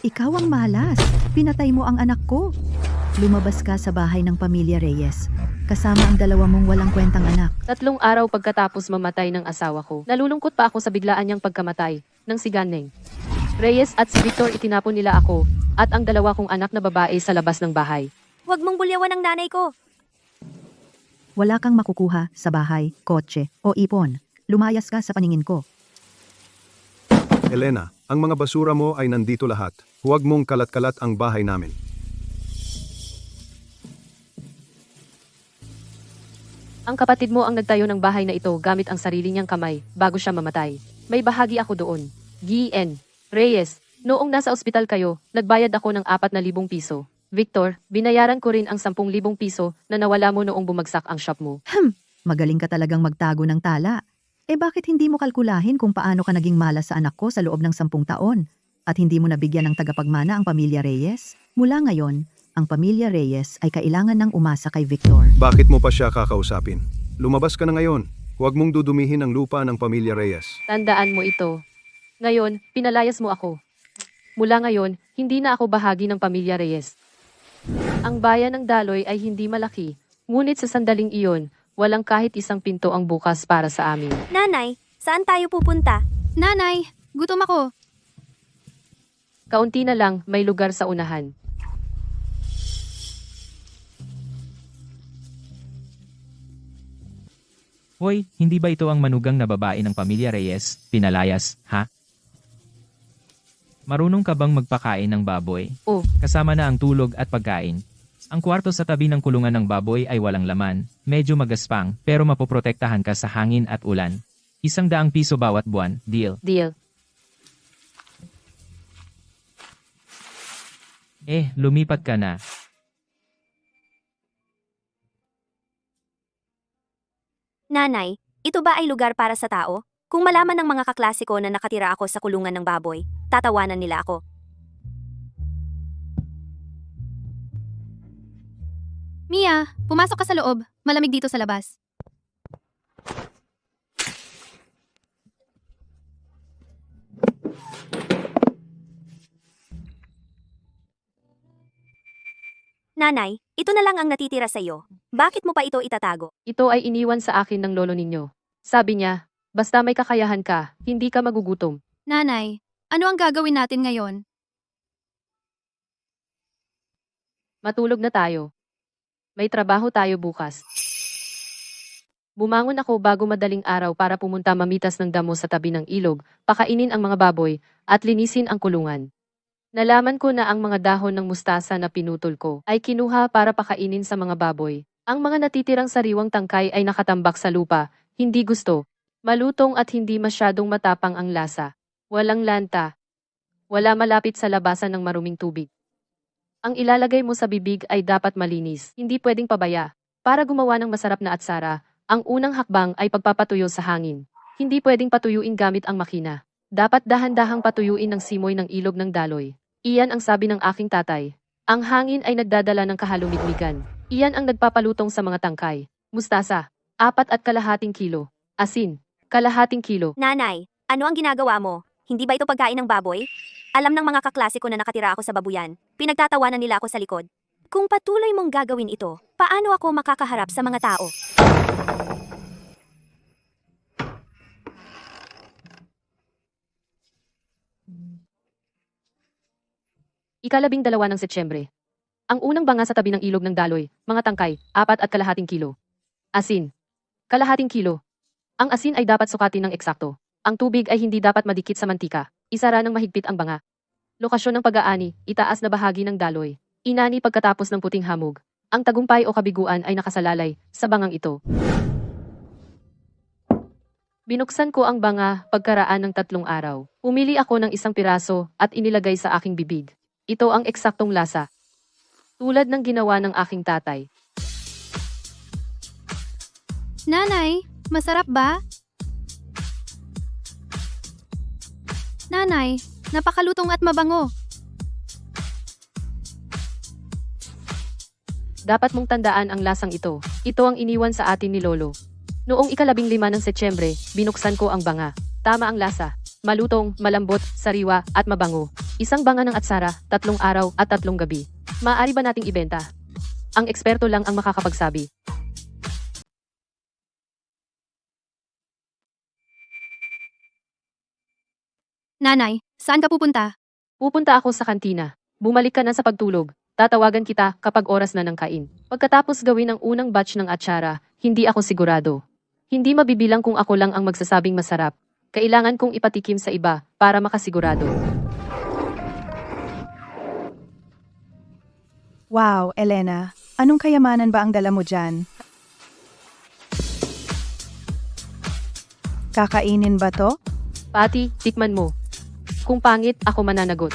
Ikaw ang malas. Pinatay mo ang anak ko. Lumabas ka sa bahay ng pamilya Reyes. Kasama ang dalawa mong walang kwentang anak. 3 araw pagkatapos mamatay ng asawa ko. Nalulungkot pa ako sa biglaan niyang pagkamatay ng si Ganeng. Reyes at si Victor itinapon nila ako at ang dalawa kong anak na babae sa labas ng bahay. Huwag mong bulyawan ang nanay ko. Wala kang makukuha sa bahay, kotse, o ipon. Lumayas ka sa paningin ko. Elena, ang mga basura mo ay nandito lahat. Huwag mong kalat-kalat ang bahay namin. Ang kapatid mo ang nagtayo ng bahay na ito gamit ang sarili niyang kamay bago siya mamatay. May bahagi ako doon. G.N. Reyes, noong nasa ospital kayo, nagbayad ako ng 4,000 piso. Victor, binayaran ko rin ang 10,000 piso na nawala mo noong bumagsak ang shop mo. Magaling ka talagang magtago ng tala. Bakit hindi mo kalkulahin kung paano ka naging malas sa anak ko sa loob ng 10 taon? At hindi mo nabigyan ng tagapagmana ang pamilya Reyes? Mula ngayon, ang pamilya Reyes ay kailangan ng umasa kay Victor. Bakit mo pa siya kakausapin? Lumabas ka na ngayon. Huwag mong dudumihin ang lupa ng pamilya Reyes. Tandaan mo ito. Ngayon, pinalayas mo ako. Mula ngayon, hindi na ako bahagi ng pamilya Reyes. Ang bayan ng Daloy ay hindi malaki, ngunit sa sandaling iyon, walang kahit isang pinto ang bukas para sa amin. Nanay, saan tayo pupunta? Nanay, gutom ako. Kaunti na lang, may lugar sa unahan. Hoy, hindi ba ito ang manugang na babae ng pamilya Reyes, pinalayas, ha? Marunong ka bang magpakain ng baboy? Oh, Kasama na ang tulog at pagkain. Ang kwarto sa tabi ng kulungan ng baboy ay walang laman, medyo magaspang, pero mapoprotektahan ka sa hangin at ulan. 100 piso bawat buwan, deal. deal. Lumipat ka na. Nanay, ito ba ay lugar para sa tao? Kung malaman ng mga kaklase ko na nakatira ako sa kulungan ng baboy, tatawanan nila ako. Mia, pumasok ka sa loob. Malamig dito sa labas. Nanay, ito na lang ang natitira sa iyo. Bakit mo pa ito itatago? Ito ay iniwan sa akin ng lolo ninyo. Sabi niya, basta may kakayahan ka, hindi ka magugutom. Nanay, ano ang gagawin natin ngayon? Matulog na tayo. May trabaho tayo bukas. Bumangon ako bago madaling araw para pumunta mamitas ng damo sa tabi ng ilog, pakainin ang mga baboy, at linisin ang kulungan. Nalaman ko na ang mga dahon ng mustasa na pinutol ko ay kinuha para pakainin sa mga baboy. Ang mga natitirang sariwang tangkay ay nakatambak sa lupa, hindi gusto. Malutong at hindi masyadong matapang ang lasa. Walang lanta. Wala malapit sa labasan ng maruming tubig. Ang ilalagay mo sa bibig ay dapat malinis, hindi pwedeng pabaya. Para gumawa ng masarap na atsara, ang unang hakbang ay pagpapatuyo sa hangin. Hindi pwedeng patuyuin gamit ang makina. Dapat dahan-dahang patuyuin ng simoy ng ilog ng Daloy. Iyan ang sabi ng aking tatay. Ang hangin ay nagdadala ng kahalumigmigan. Iyan ang nagpapalutong sa mga tangkay. Mustasa, 4.5 kilo. Asin, 1/2 kilo. Nanay, ano ang ginagawa mo? Hindi ba ito pagkain ng baboy? Alam ng mga kaklase ko na nakatira ako sa babuyan. Pinagtatawanan nila ako sa likod. Kung patuloy mong gagawin ito, paano ako makakaharap sa mga tao? Ika-12 ng Setyembre. Ang unang banga sa tabi ng ilog ng Daloy, mga tangkay, 4.5 kilo. Asin, 1/2 kilo. Ang asin ay dapat sukatin ng eksakto. Ang tubig ay hindi dapat madikit sa mantika. Isara ng mahigpit ang banga. Lokasyon ng pag-aani, itaas na bahagi ng Daloy. Inani pagkatapos ng puting hamog. Ang tagumpay o kabiguan ay nakasalalay sa bangang ito. Binuksan ko ang banga pagkaraan ng 3 araw. Pumili ako ng 1 piraso at inilagay sa aking bibig. Ito ang eksaktong lasa. Tulad ng ginawa ng aking tatay. Nanay, masarap ba? Nanay, napakalutong at mabango. Dapat mong tandaan ang lasang ito. Ito ang iniwan sa atin ni Lolo. Noong ika-15 ng Setyembre, binuksan ko ang banga. Tama ang lasa. malutong, malambot, sariwa, at mabango. Isang banga ng atsara, 3 araw at 3 gabi. Maaari ba nating ibenta? Ang eksperto lang ang makakapagsabi. Nanay, saan ka pupunta? Pupunta ako sa kantina. Bumalik ka na sa pagtulog. Tatawagan kita kapag oras na ng kain. Pagkatapos gawin ang unang batch ng atsara, hindi ako sigurado. Hindi mabibilang kung ako lang ang magsasabing masarap. Kailangan kong ipatikim sa iba para makasigurado. Wow, Elena. Anong kayamanan ba ang dala mo dyan? Kakainin ba to? Pati, tikman mo. Kung pangit, ako mananagot.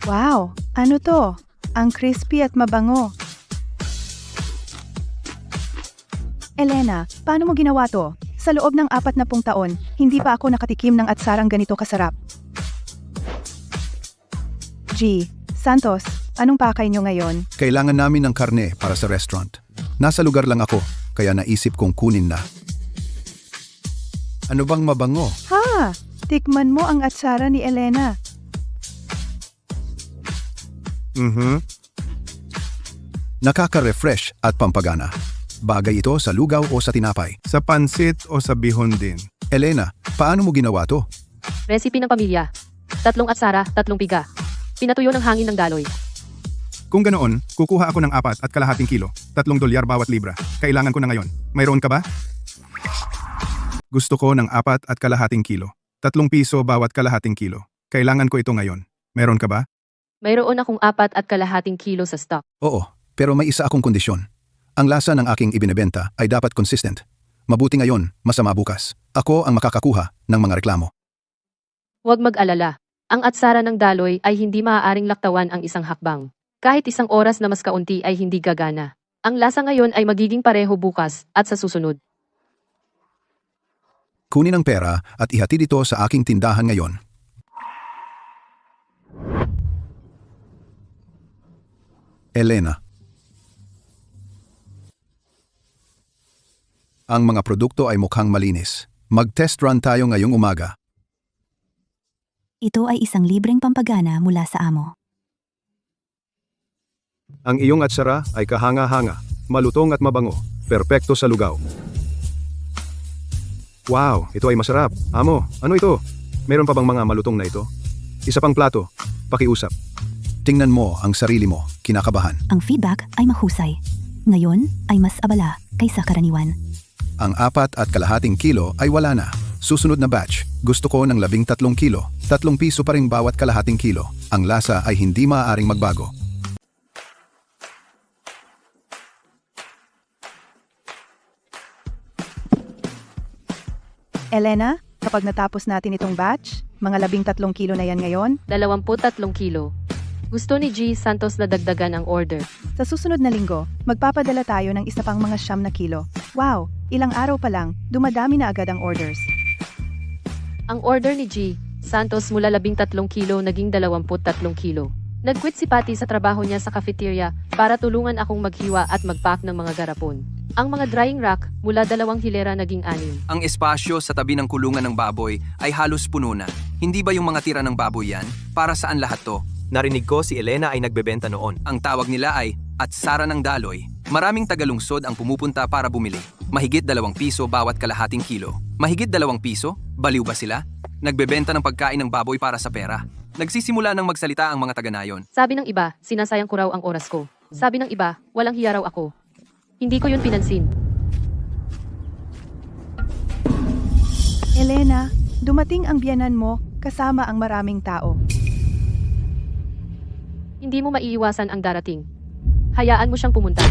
Wow, ano to? Ang crispy at mabango. Elena, paano mo ginawa to? Sa loob ng 40 taon, hindi pa ako nakatikim ng atsarang ganito kasarap. G. Santos, anong pakay nyo ngayon? Kailangan namin ng karne para sa restaurant. Nasa lugar lang ako, kaya naisip kong kunin na. Ano bang mabango? Ha! Tikman mo ang atsara ni Elena. Nakaka-refresh at pampagana. Bagay ito sa lugaw o sa tinapay. Sa pansit o sa bihon din. Elena, paano mo ginawa to? Recipe ng pamilya. 3 atsara, 3 piga. Pinatuyo ng hangin ng daloy. Kung ganoon, kukuha ako ng 4.5 kilo, $3 bawat libra. Kailangan ko na ngayon. Mayroon ka ba? Gusto ko ng 4.5 kilo. 3 piso bawat kalahating kilo. Kailangan ko ito ngayon. Meron ka ba? Mayroon akong 4.5 kilo sa stock. Oo, pero may isa akong kondisyon. Ang lasa ng aking ibinebenta ay dapat consistent. Mabuti ngayon, masama bukas. Ako ang makakakuha ng mga reklamo. Huwag mag-alala. Ang atsara ng daloy ay hindi maaaring laktawan ang isang hakbang. Kahit 1 oras na mas kaunti ay hindi gagana. Ang lasa ngayon ay magiging pareho bukas at sa susunod. Kunin ang pera at ihatid ito sa aking tindahan ngayon. Elena. Ang mga produkto ay mukhang malinis. Mag-test run tayo ngayong umaga. Ito ay isang libreng pampagana mula sa amo. Ang iyong atsara ay kahanga-hanga, malutong at mabango, perpekto sa lugaw. Wow, ito ay masarap. Amo, ano ito? Meron pa bang mga malutong na ito? Isa pang plato, pakiusap. Tingnan mo ang sarili mo, kinakabahan. Ang feedback ay mahusay. Ngayon ay mas abala kaysa karaniwan. Ang 4.5 kilo ay wala na. Susunod na batch, gusto ko ng 13 kilo. 3 piso pa rin bawat kalahating kilo. Ang lasa ay hindi maaaring magbago. Elena, kapag natapos natin itong batch, mga 13 kilo na yan ngayon, 23 kilo. Gusto ni G. Santos na dagdagan ang order. sa susunod na linggo, magpapadala tayo ng isa pang mga 9 kilo. Wow, ilang araw pa lang, dumadami na agad ang orders. Ang order ni G. Santos mula 13 kilo naging 23 kilo. Nag-quit si Patty sa trabaho niya sa cafeteria para tulungan akong maghiwa at mag-pack ng mga garapon. Ang mga drying rack mula 2 hilera naging 6. Ang espasyo sa tabi ng kulungan ng baboy ay halos puno na. Hindi ba yung mga tira ng baboy yan? Para saan lahat to? Narinig ko si Elena ay nagbebenta noon. Ang tawag nila ay atsara ng daloy. Maraming tagalungsod ang pumupunta para bumili. Mahigit 2 piso bawat kalahating kilo. Mahigit 2 piso? Baliw ba sila? Nagbebenta ng pagkain ng baboy para sa pera. Nagsisimula ng magsalita ang mga taga-nayon. Sabi ng iba, sinasayang ko raw ang oras ko. Sabi ng iba, walang hiya raw ako. Hindi ko yun pinansin. Elena, dumating ang biyanan mo kasama ang maraming tao. Hindi mo maiiwasan ang darating. Hayaan mo siyang pumunta.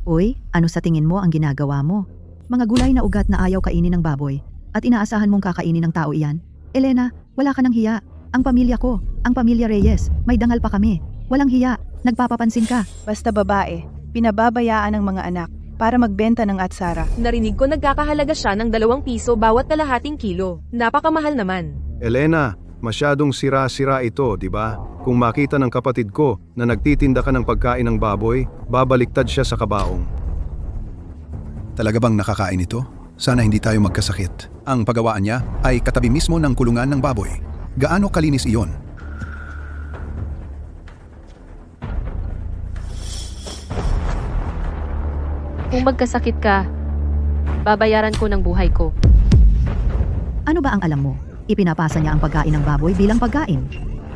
Uy, ano sa tingin mo ang ginagawa mo? Mga gulay na ugat na ayaw kainin ng baboy at inaasahan mong kakainin ng tao iyan? Elena, wala ka ng hiya. Ang pamilya ko, ang pamilya Reyes, may dangal pa kami. Walang hiya, nagpapapansin ka. Basta babae, pinababayaan ng mga anak para magbenta ng atsara. Narinig ko nagkakahalaga siya ng 2 piso bawat kalahating kilo. Napakamahal naman. Elena, Masyadong sira-sira ito, di ba? Kung makita ng kapatid ko na nagtitinda ka ng pagkain ng baboy, babaliktad siya sa kabaong. Talaga bang nakakain ito? Sana hindi tayo magkasakit. Ang pagawaan niya ay katabi mismo ng kulungan ng baboy. Gaano kalinis iyon? Kung magkasakit ka, babayaran ko ng buhay ko. Ano ba ang alam mo? Ipinapasa niya ang pagkain ng baboy bilang pagkain.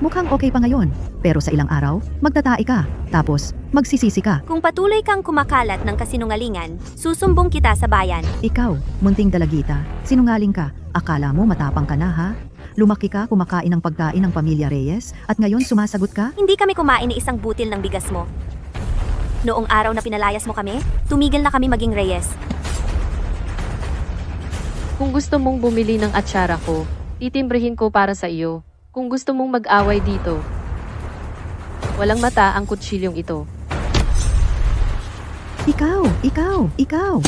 Mukhang okay pa ngayon, pero sa ilang araw, magtatae ka, tapos magsisisi ka. Kung patuloy kang kumakalat ng kasinungalingan, susumbong kita sa bayan. Ikaw, munting dalagita, sinungaling ka, akala mo matapang ka na ha? Lumaki ka kumakain ng pagkain ng pamilya Reyes, at ngayon sumasagot ka? Hindi kami kumain ni isang butil ng bigas mo. Noong araw na pinalayas mo kami, tumigil na kami maging Reyes. Kung gusto mong bumili ng atsara ko, titimbrihin ko para sa iyo. Kung gusto mong mag-away dito, walang mata ang kutsilyong ito. Ikaw!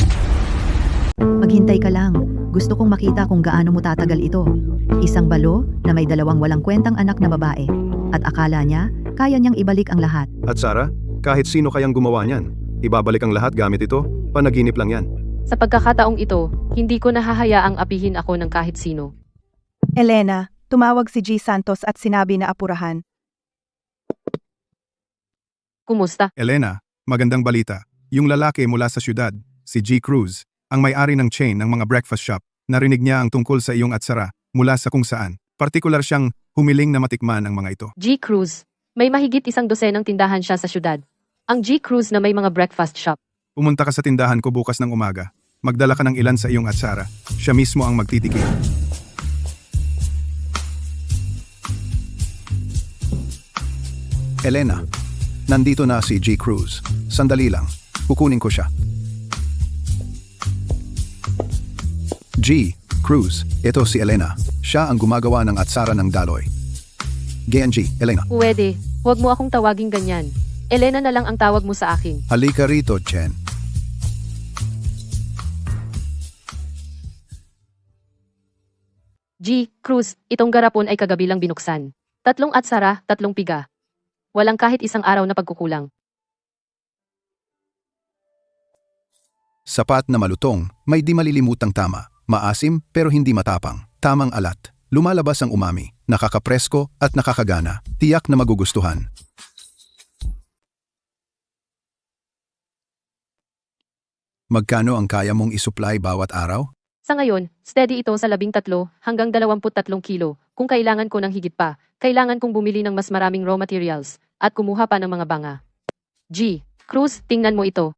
Maghintay ka lang. Gusto kong makita kung gaano mo tatagal ito. Isang balo na may 2 walang kwentang anak na babae. At akala niya, kaya niyang ibalik ang lahat. At Sarah, kahit sino kayang gumawa niyan, ibabalik ang lahat gamit ito, panaginip lang yan. Sa pagkakataong ito, hindi ko nahahayaang apihin ako ng kahit sino. Elena, tumawag si G. Santos at sinabi na apurahan. Kumusta? Elena, magandang balita. Yung lalaki mula sa syudad, si G. Cruz, ang may-ari ng chain ng mga breakfast shop, narinig niya ang tungkol sa iyong atsara mula sa kung saan. Partikular siyang humiling na matikman ang mga ito. G. Cruz, may mahigit 100 tindahan siya sa syudad. Ang G. Cruz na may mga breakfast shop. Pumunta ka sa tindahan ko bukas ng umaga. Magdala ka ng ilan sa iyong atsara. Siya mismo ang magtitikim. Elena, nandito na si G. Cruz. Sandali lang, kukunin ko siya. G. Cruz, ito si Elena. Siya ang gumagawa ng atsara ng daloy. GNG, Elena. Pwede, huwag mo akong tawaging ganyan. Elena na lang ang tawag mo sa akin. Halika rito, Chen. G. Cruz, itong garapon ay kagabi lang binuksan. 3 atsara, 3 piga. Walang kahit isang araw na pagkukulang. Sapat na malutong, may di malilimutang tama. Maasim pero hindi matapang. Tamang alat. Lumalabas ang umami. Nakakapresko at nakakagana. Tiyak na magugustuhan. Magkano ang kaya mong isupply bawat araw? Sa ngayon, steady ito sa 13 hanggang 23 kilo. Kung kailangan ko ng higit pa, kailangan kong bumili ng mas maraming raw materials at kumuha pa ng mga banga. G. Cruz, tingnan mo ito.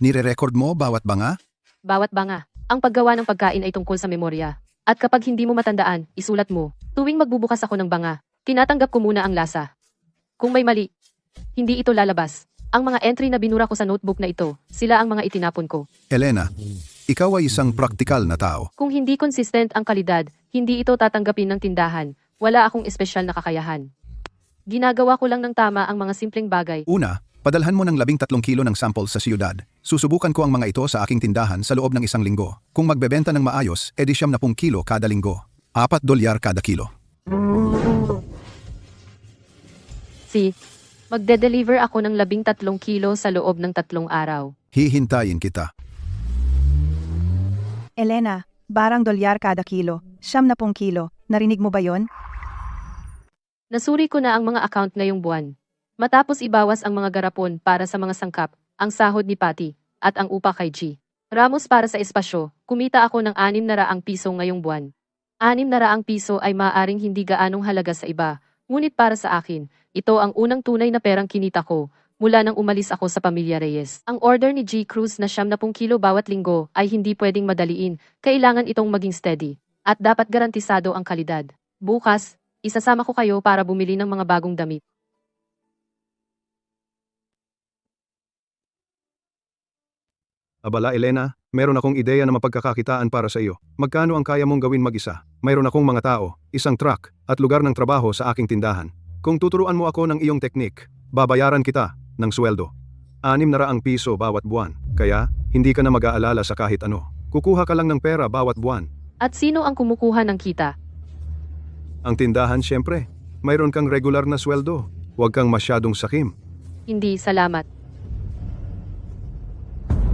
Nire-record mo bawat banga? Bawat banga. Ang paggawa ng pagkain ay tungkol sa memorya. At kapag hindi mo matandaan, isulat mo. Tuwing magbubukas ako ng banga, tinatanggap ko muna ang lasa. Kung may mali, hindi ito lalabas. Ang mga entry na binura ko sa notebook na ito, sila ang mga itinapon ko. Elena, ikaw ay isang praktikal na tao. Kung hindi consistent ang kalidad, hindi ito tatanggapin ng tindahan. Wala akong espesyal na kakayahan. Ginagawa ko lang ng tama ang mga simpleng bagay. Una, padalhan mo ng 13 kilo ng sample sa siyudad. Susubukan ko ang mga ito sa aking tindahan sa loob ng 1 linggo. Kung magbebenta ng maayos, edi 70 kilo kada linggo. $4 kada kilo. Magde-deliver ako ng 13 kilo sa loob ng 3 araw. Hihintayin kita. Elena, barang $1 kada kilo, 70 kilo. Narinig mo ba yon? Nasuri ko na ang mga account ngayong buwan. Matapos ibawas ang mga garapon para sa mga sangkap, ang sahod ni Patty, at ang upa kay G. Ramos para sa espasyo, kumita ako ng 600 piso ngayong buwan. 600 piso ay maaaring hindi gaanong halaga sa iba, ngunit para sa akin, ito ang unang tunay na perang kinita ko mula nang umalis ako sa pamilya Reyes. Ang order ni G. Cruz na 70 kilo bawat linggo ay hindi pwedeng madaliin, kailangan itong maging steady, at dapat garantisado ang kalidad. Bukas, isasama ko kayo para bumili ng mga bagong damit. Abala Elena, meron akong ideya na mapagkakakitaan para sa iyo. Magkano ang kaya mong gawin mag-isa? Mayroon akong mga tao, isang truck, at lugar ng trabaho sa aking tindahan. Kung tuturuan mo ako ng iyong teknik, babayaran kita ng sweldo. 600 piso bawat buwan. Kaya, hindi ka na mag-aalala sa kahit ano. Kukuha ka lang ng pera bawat buwan. At sino ang kumukuha ng kita? Ang tindahan siyempre. Mayroon kang regular na sweldo. Huwag kang masyadong sakim. Hindi, salamat.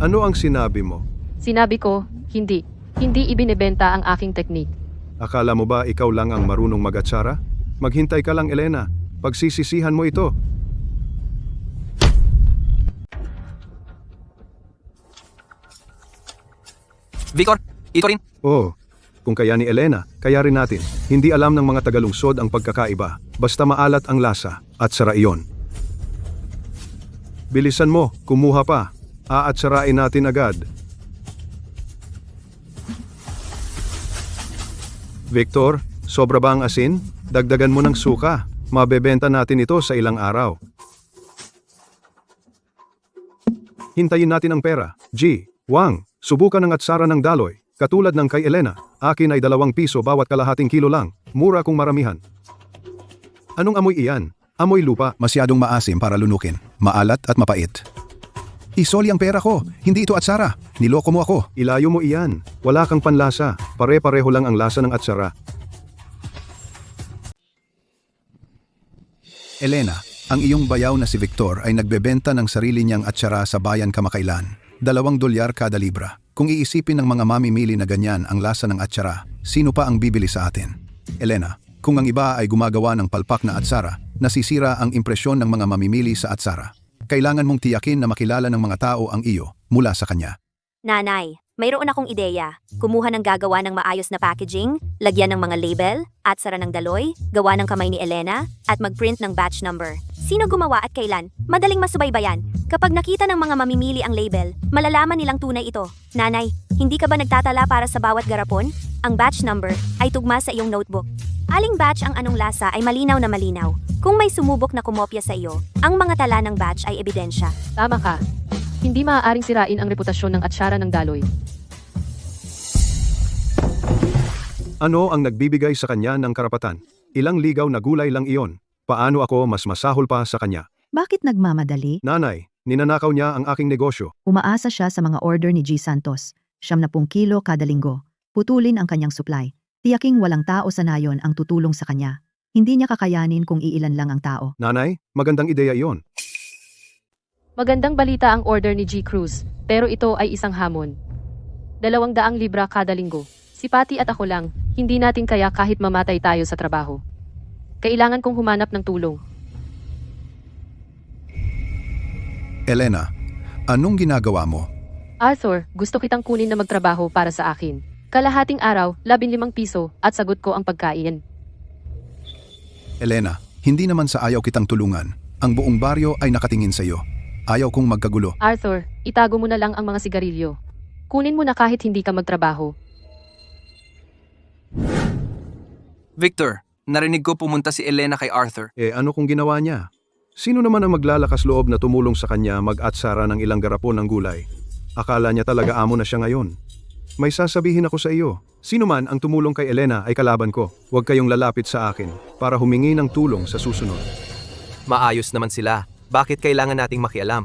Ano ang sinabi mo? Sinabi ko, hindi. Hindi ibinebenta ang aking teknik. Akala mo ba ikaw lang ang marunong mag-atsara? Maghintay ka lang, Elena. Pagsisisihan mo ito. Victor, ito rin. Oh, kung kaya ni Elena, kaya rin natin. Hindi alam ng mga tagalungsod ang pagkakaiba. Basta maalat ang lasa at sara iyon. Bilisan mo, kumuha pa. Aatsarain natin agad. Victor, sobra ba ang asin? Dagdagan mo ng suka. Mabebenta natin ito sa ilang araw. Hintayin natin ang pera. G. Wang, subukan ng atsara ng daloy. Katulad ng kay Elena, akin ay 2 piso bawat kalahating kilo lang. Mura kung maramihan. Anong amoy iyan? Amoy lupa. Masyadong maasim para lunukin. Maalat at mapait. Isoli ang pera ko. Hindi ito atsara. Niloko mo ako. Ilayo mo iyan. Wala kang panlasa. Pare-pareho lang ang lasa ng atsara. Elena, ang iyong bayaw na si Victor ay nagbebenta ng sarili niyang atsara sa bayan kamakailan. $2 kada libra. Kung iisipin ng mga mamimili na ganyan ang lasa ng atsara, sino pa ang bibili sa atin? Elena, kung ang iba ay gumagawa ng palpak na atsara, nasisira ang impresyon ng mga mamimili sa atsara. Kailangan mong tiyakin na makilala ng mga tao ang iyo mula sa kanya. Nanay, mayroon akong ideya. Kumuha ng gagawa ng maayos na packaging, lagyan ng mga label, atsara ng daloy, gawa ng kamay ni Elena, at mag-print ng batch number. Sino gumawa at kailan? Madaling masubaybayan. Kapag nakita ng mga mamimili ang label, malalaman nilang tunay ito. Nanay, hindi ka ba nagtatala para sa bawat garapon? Ang batch number ay tugma sa iyong notebook. Aling batch ang anong lasa ay malinaw na malinaw. Kung may sumubok na kumopya sa iyo, ang mga tala ng batch ay ebidensya. Tama ka. Hindi maaaring sirain ang reputasyon ng atsara ng daloy. Ano ang nagbibigay sa kanya ng karapatan? Ilang ligaw na gulay lang iyon. Paano ako mas masahol pa sa kanya? Bakit nagmamadali? Nanay, ninanakaw niya ang aking negosyo. Umaasa siya sa mga order ni G. Santos. 70 kilo kada linggo. Putulin ang kanyang supply. Tiyaking walang tao sa nayon ang tutulong sa kanya. Hindi niya kakayanin kung iilan lang ang tao. Nanay, magandang ideya iyon. Magandang balita ang order ni G. Cruz, pero ito ay isang hamon. 200 libra kada linggo. Si Patty at ako lang, hindi natin kaya kahit mamatay tayo sa trabaho. Kailangan kong humanap ng tulong. Elena, anong ginagawa mo? Arthur, gusto kitang kunin na magtrabaho para sa akin. Kalahating araw, 15 piso, at sagot ko ang pagkain. Elena, hindi naman sa ayaw kitang tulungan. Ang buong baryo ay nakatingin sa iyo. Ayaw kong magkagulo. Arthur, itago mo na lang ang mga sigarilyo. Kunin mo na kahit hindi ka magtrabaho. Victor, narinig ko pumunta si Elena kay Arthur. Ano kung ginawa niya? Sino naman ang maglalakas loob na tumulong sa kanya mag-atsara ng ilang garapon ng gulay? Akala niya talaga amo na siya ngayon. May sasabihin ako sa iyo. Sino man ang tumulong kay Elena ay kalaban ko. Huwag kayong lalapit sa akin para humingi ng tulong sa susunod. Maayos naman sila. Bakit kailangan nating makialam?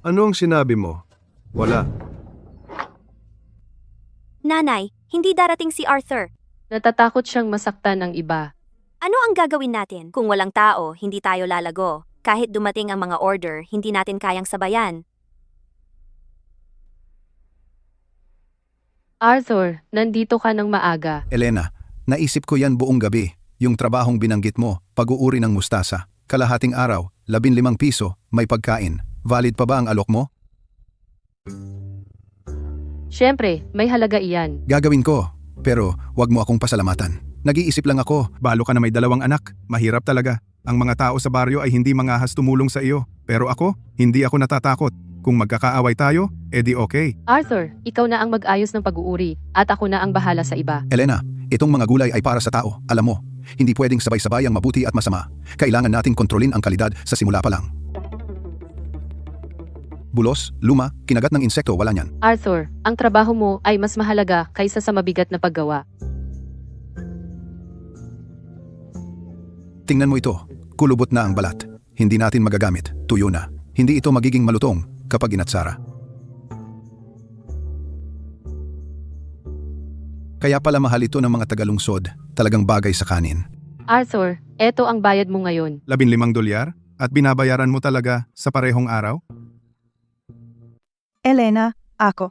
Ano ang sinabi mo? Wala. Nanay, hindi darating si Arthur. Natatakot siyang masaktan ng iba. Ano ang gagawin natin? Kung walang tao, hindi tayo lalago. Kahit dumating ang mga order, hindi natin kayang sabayan. Arthur, nandito ka ng maaga. Elena, naisip ko yan buong gabi. Yung trabahong binanggit mo, pag-uuri ng mustasa. Kalahating araw, 15 piso, may pagkain. Valid pa ba ang alok mo? Siyempre, may halaga iyan. Gagawin ko, pero wag mo akong pasalamatan. Nag-iisip lang ako. Balo ka na may 2 anak. Mahirap talaga. Ang mga tao sa baryo ay hindi mangahas tumulong sa iyo. Pero ako, hindi ako natatakot. Kung magkakaaway tayo, edi okay. Arthur, ikaw na ang mag-ayos ng pag-uuri, at ako na ang bahala sa iba. Elena, itong mga gulay ay para sa tao. Alam mo, hindi pwedeng sabay-sabay ang mabuti at masama. Kailangan nating kontrolin ang kalidad sa simula pa lang. Bulos, luma, kinagat ng insekto, wala niyan. Arthur, ang trabaho mo ay mas mahalaga kaysa sa mabigat na paggawa. Tingnan mo ito. Kulubot na ang balat. Hindi natin magagamit. Tuyo na. Hindi ito magiging malutong kapag inatsara. Kaya pala mahal ito ng mga tagalungsod, talagang bagay sa kanin. Arthur, eto ang bayad mo ngayon. $15 at binabayaran mo talaga sa parehong araw? Elena, ako.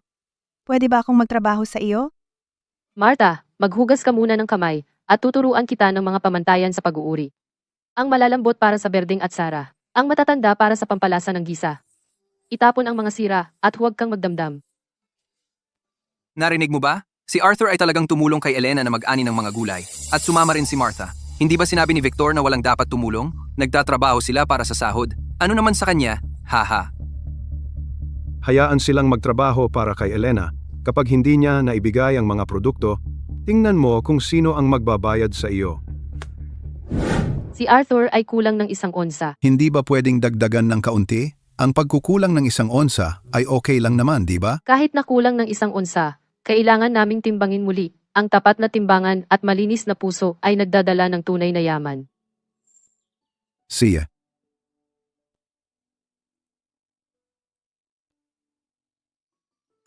Pwede ba akong magtrabaho sa iyo? Martha, maghugas ka muna ng kamay at tuturuan kita ng mga pamantayan sa pag-uuri. Ang malalambot para sa berdeng at sara. Ang matatanda para sa pampalasa ng gisa. Itapon ang mga sira at huwag kang magdamdam. Narinig mo ba? Si Arthur ay talagang tumulong kay Elena na mag-ani ng mga gulay. At sumama rin si Martha. Hindi ba sinabi ni Victor na walang dapat tumulong? Nagtatrabaho sila para sa sahod. Ano naman sa kanya? Haha. Hayaan silang magtrabaho para kay Elena. Kapag hindi niya naibigay ang mga produkto, tingnan mo kung sino ang magbabayad sa iyo. Si Arthur ay kulang ng 1 onsa. Hindi ba pwedeng dagdagan ng kaunti? Ang pagkukulang ng 1 onsa ay okay lang naman, di ba? Kahit na kulang ng 1 onsa, kailangan naming timbangin muli. Ang tapat na timbangan at malinis na puso ay nagdadala ng tunay na yaman. Siya.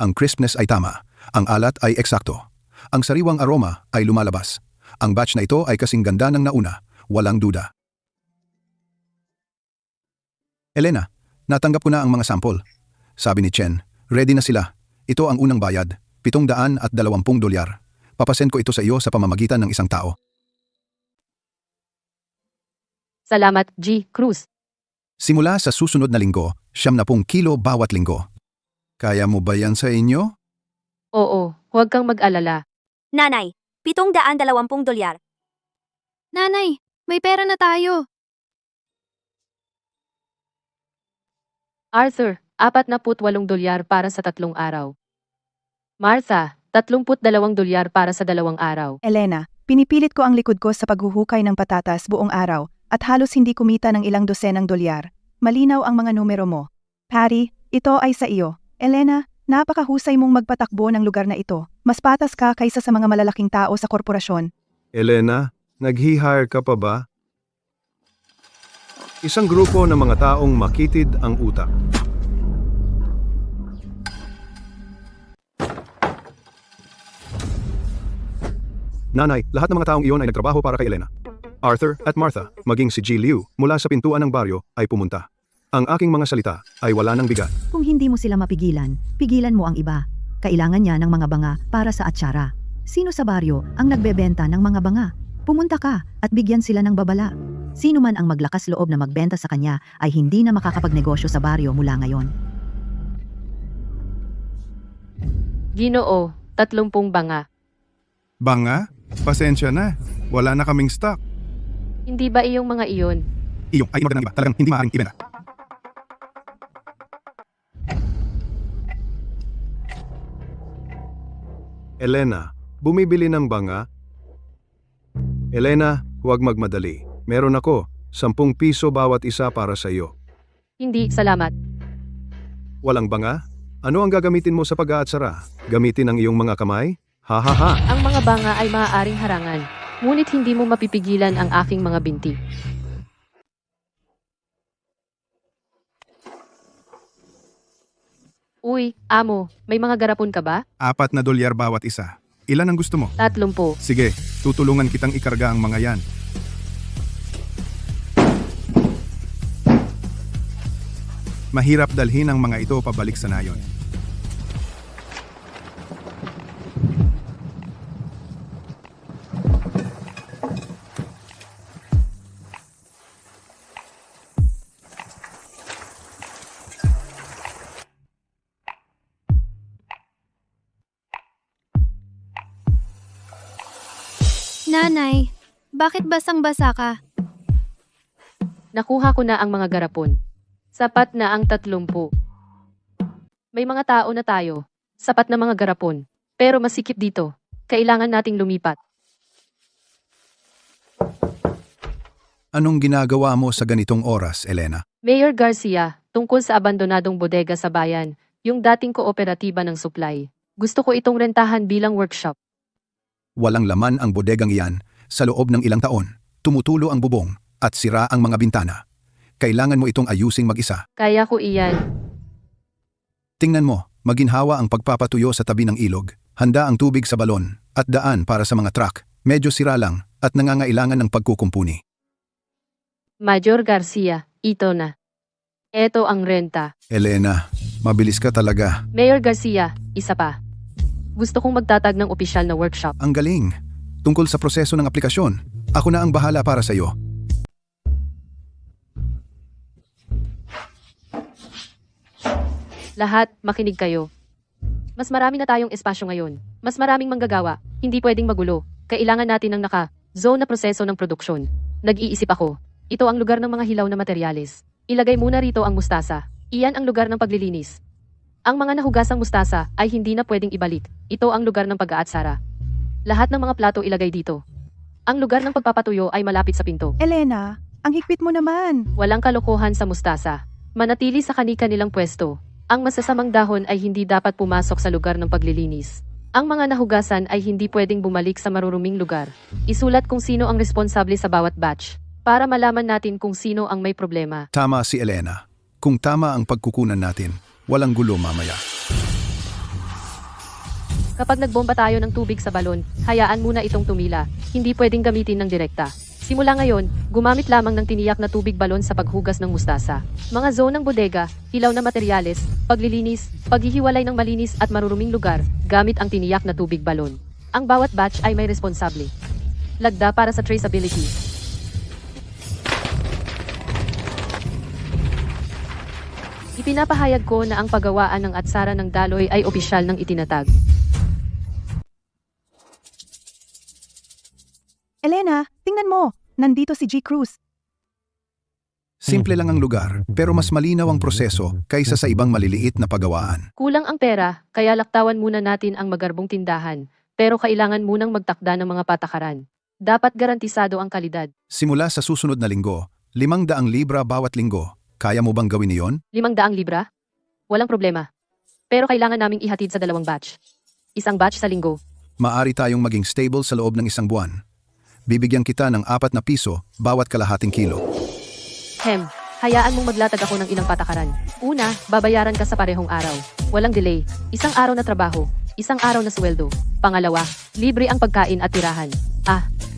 Ang crispness ay tama. Ang alat ay eksakto. Ang sariwang aroma ay lumalabas. Ang batch na ito ay kasing ganda ng nauna. Walang duda. Elena, natanggap ko na ang mga sample. Sabi ni Chen, ready na sila. Ito ang unang bayad, $720. Papasend ko ito sa iyo sa pamamagitan ng isang tao. Salamat, G. Cruz. Simula sa susunod na linggo, 70 kilo bawat linggo. Kaya mo ba yan sa inyo? Oo, huwag kang mag-alala. Nanay, $720. Nanay, may pera na tayo. Arthur, $48 para sa 3 araw. Martha, $32 para sa 2 araw. Elena, pinipilit ko ang likod ko sa paghuhukay ng patatas buong araw at halos hindi kumita ng ilang dosenang dolyar. Malinaw ang mga numero mo. Patty, ito ay sa iyo. Elena, napakahusay mong magpatakbo ng lugar na ito. Mas patas ka kaysa sa mga malalaking tao sa korporasyon. Elena, nag-hire ka pa ba? Isang grupo ng mga taong makitid ang utak. Nanay, lahat ng mga taong iyon ay nagtrabaho para kay Elena. Arthur at Martha, maging si Ji Liu, mula sa pintuan ng baryo, ay pumunta. Ang aking mga salita ay wala ng bigat. Kung hindi mo sila mapigilan, pigilan mo ang iba. Kailangan niya ng mga banga para sa atsara. Sino sa baryo ang nagbebenta ng mga banga? Pumunta ka at bigyan sila ng babala. Sino man ang maglakas loob na magbenta sa kanya ay hindi na makakapagnegosyo sa baryo mula ngayon. Ginoo, 30 banga. Banga? Pasensya na. Wala na kaming stock. Hindi ba iyong mga iyon? Iyong ay inorder ng iba. Talagang hindi maaaring ibenta. Elena, bumibili ng banga? Elena, huwag magmadali. Meron ako, 10 piso bawat isa para sa iyo. Hindi, salamat. Walang banga? Ano ang gagamitin mo sa pag-aatsara? Gamitin ang iyong mga kamay? Ha ha ha! Ang mga banga ay maaaring harangan, ngunit hindi mo mapipigilan ang aking mga binti. Uy, amo, may mga garapon ka ba? $4 bawat isa. Ilan ang gusto mo? 30. Sige, tutulungan kitang ikarga ang mga yan. Mahirap dalhin ang mga ito pabalik sa nayon. Nanay, bakit basang-basa ka? Nakuha ko na ang mga garapon. Sapat na ang 30. May mga tao na tayo. Sapat na mga garapon. Pero masikip dito. Kailangan nating lumipat. Anong ginagawa mo sa ganitong oras, Elena? Mayor Garcia, tungkol sa abandonadong bodega sa bayan, yung dating kooperatiba ng supply. Gusto ko itong rentahan bilang workshop. Walang laman ang bodegang iyan. Sa loob ng ilang taon, tumutulo ang bubong at sira ang mga bintana. Kailangan mo itong ayusing mag-isa. Kaya ko iyan. Tingnan mo, maginhawa ang pagpapatuyo sa tabi ng ilog. Handa ang tubig sa balon at daan para sa mga truck. Medyo sira lang at nangangailangan ng pagkukumpuni. Major Garcia, ito na. Eto ang renta. Elena, mabilis ka talaga. Mayor Garcia, isa pa. Gusto kong magtatag ng opisyal na workshop. Ang galing. Tungkol sa proseso ng aplikasyon, ako na ang bahala para sa iyo. Lahat, makinig kayo. Mas marami na tayong espasyo ngayon. Mas maraming manggagawa. Hindi pwedeng magulo. Kailangan natin ng naka-zone na proseso ng produksyon. Nag-iisip ako. Ito ang lugar ng mga hilaw na materyales. Ilagay muna rito ang mustasa. Iyan ang lugar ng paglilinis. Ang mga nahugasang mustasa ay hindi na pwedeng ibalik. Ito ang lugar ng pag-aatsara. Lahat ng mga plato ilagay dito. Ang lugar ng pagpapatuyo ay malapit sa pinto. Elena, ang higpit mo naman. Walang kalokohan sa mustasa. Manatili sa kani-kanilang pwesto. Ang masasamang dahon ay hindi dapat pumasok sa lugar ng paglilinis. Ang mga nahugasan ay hindi pwedeng bumalik sa maruruming lugar. Isulat kung sino ang responsable sa bawat batch, para malaman natin kung sino ang may problema. Tama si Elena. Kung tama ang pagkukunan natin, walang gulo mamaya. Kapag nagbomba tayo ng tubig sa balon, hayaan muna itong tumila. Hindi pwedeng gamitin ng direkta. Simula ngayon, gumamit lamang ng tiniyak na tubig balon sa paghugas ng mustasa. Mga zone ng bodega, hilaw na materyales, paglilinis, paghihiwalay ng malinis at maruruming lugar, gamit ang tiniyak na tubig balon. Ang bawat batch ay may responsable. Lagda para sa traceability. Ipinapahayag ko na ang paggawaan ng atsara ng daloy ay opisyal ng itinatag. Elena, tingnan mo. Nandito si G. Cruz. Simple lang ang lugar, pero mas malinaw ang proseso kaysa sa ibang maliliit na paggawaan. Kulang ang pera, kaya laktawan muna natin ang magarbong tindahan, pero kailangan munang magtakda ng mga patakaran. Dapat garantisado ang kalidad. Simula sa susunod na linggo, 500 libra bawat linggo. Kaya mo bang gawin iyon? 500 libra? Walang problema. Pero kailangan naming ihatid sa 2 batch. Isang batch sa linggo. Maari tayong maging stable sa loob ng 1 buwan. Bibigyan kita ng 4 na piso bawat kalahating kilo. Hayaan mong maglatag ako ng ilang patakaran. Una, babayaran ka sa parehong araw. Walang delay. 1 araw na trabaho. 1 araw na sweldo. Pangalawa, libre ang pagkain at tirahan.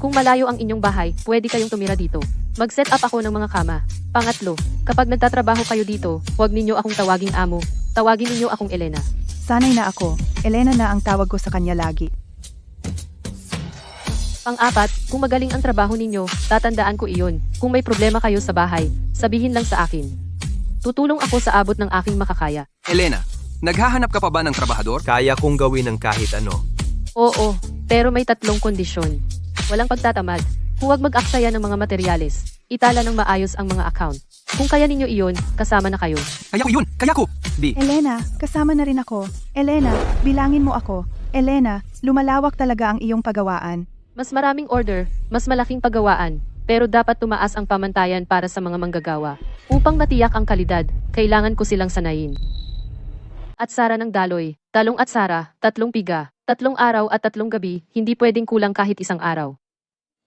Kung malayo ang inyong bahay, pwede kayong tumira dito. Mag-set up ako ng mga kama. Pangatlo, kapag nagtatrabaho kayo dito, huwag ninyo akong tawaging amo. Tawagin ninyo akong Elena. Sanay na ako. Elena na ang tawag ko sa kanya lagi. Pang-apat, kung magaling ang trabaho ninyo, tatandaan ko iyon. Kung may problema kayo sa bahay, sabihin lang sa akin. Tutulong ako sa abot ng aking makakaya. Elena, naghahanap ka pa ba ng trabahador? Kaya kong gawin ng kahit ano. Oo, pero may 3 kondisyon. Walang pagtatamad. Huwag mag-aksaya ng mga materyales. Itala ng maayos ang mga account. Kung kaya ninyo iyon, kasama na kayo. Kaya ko yun! Kaya ko! B. Elena, kasama na rin ako. Elena, bilangin mo ako. Elena, lumalawak talaga ang iyong pagawaan. Mas maraming order, mas malaking paggawaan, pero dapat tumaas ang pamantayan para sa mga manggagawa. Upang matiyak ang kalidad, kailangan ko silang sanayin. Atsara ng daloy, talong atsara, 3 piga, 3 araw at 3 gabi, hindi pwedeng kulang kahit 1 araw.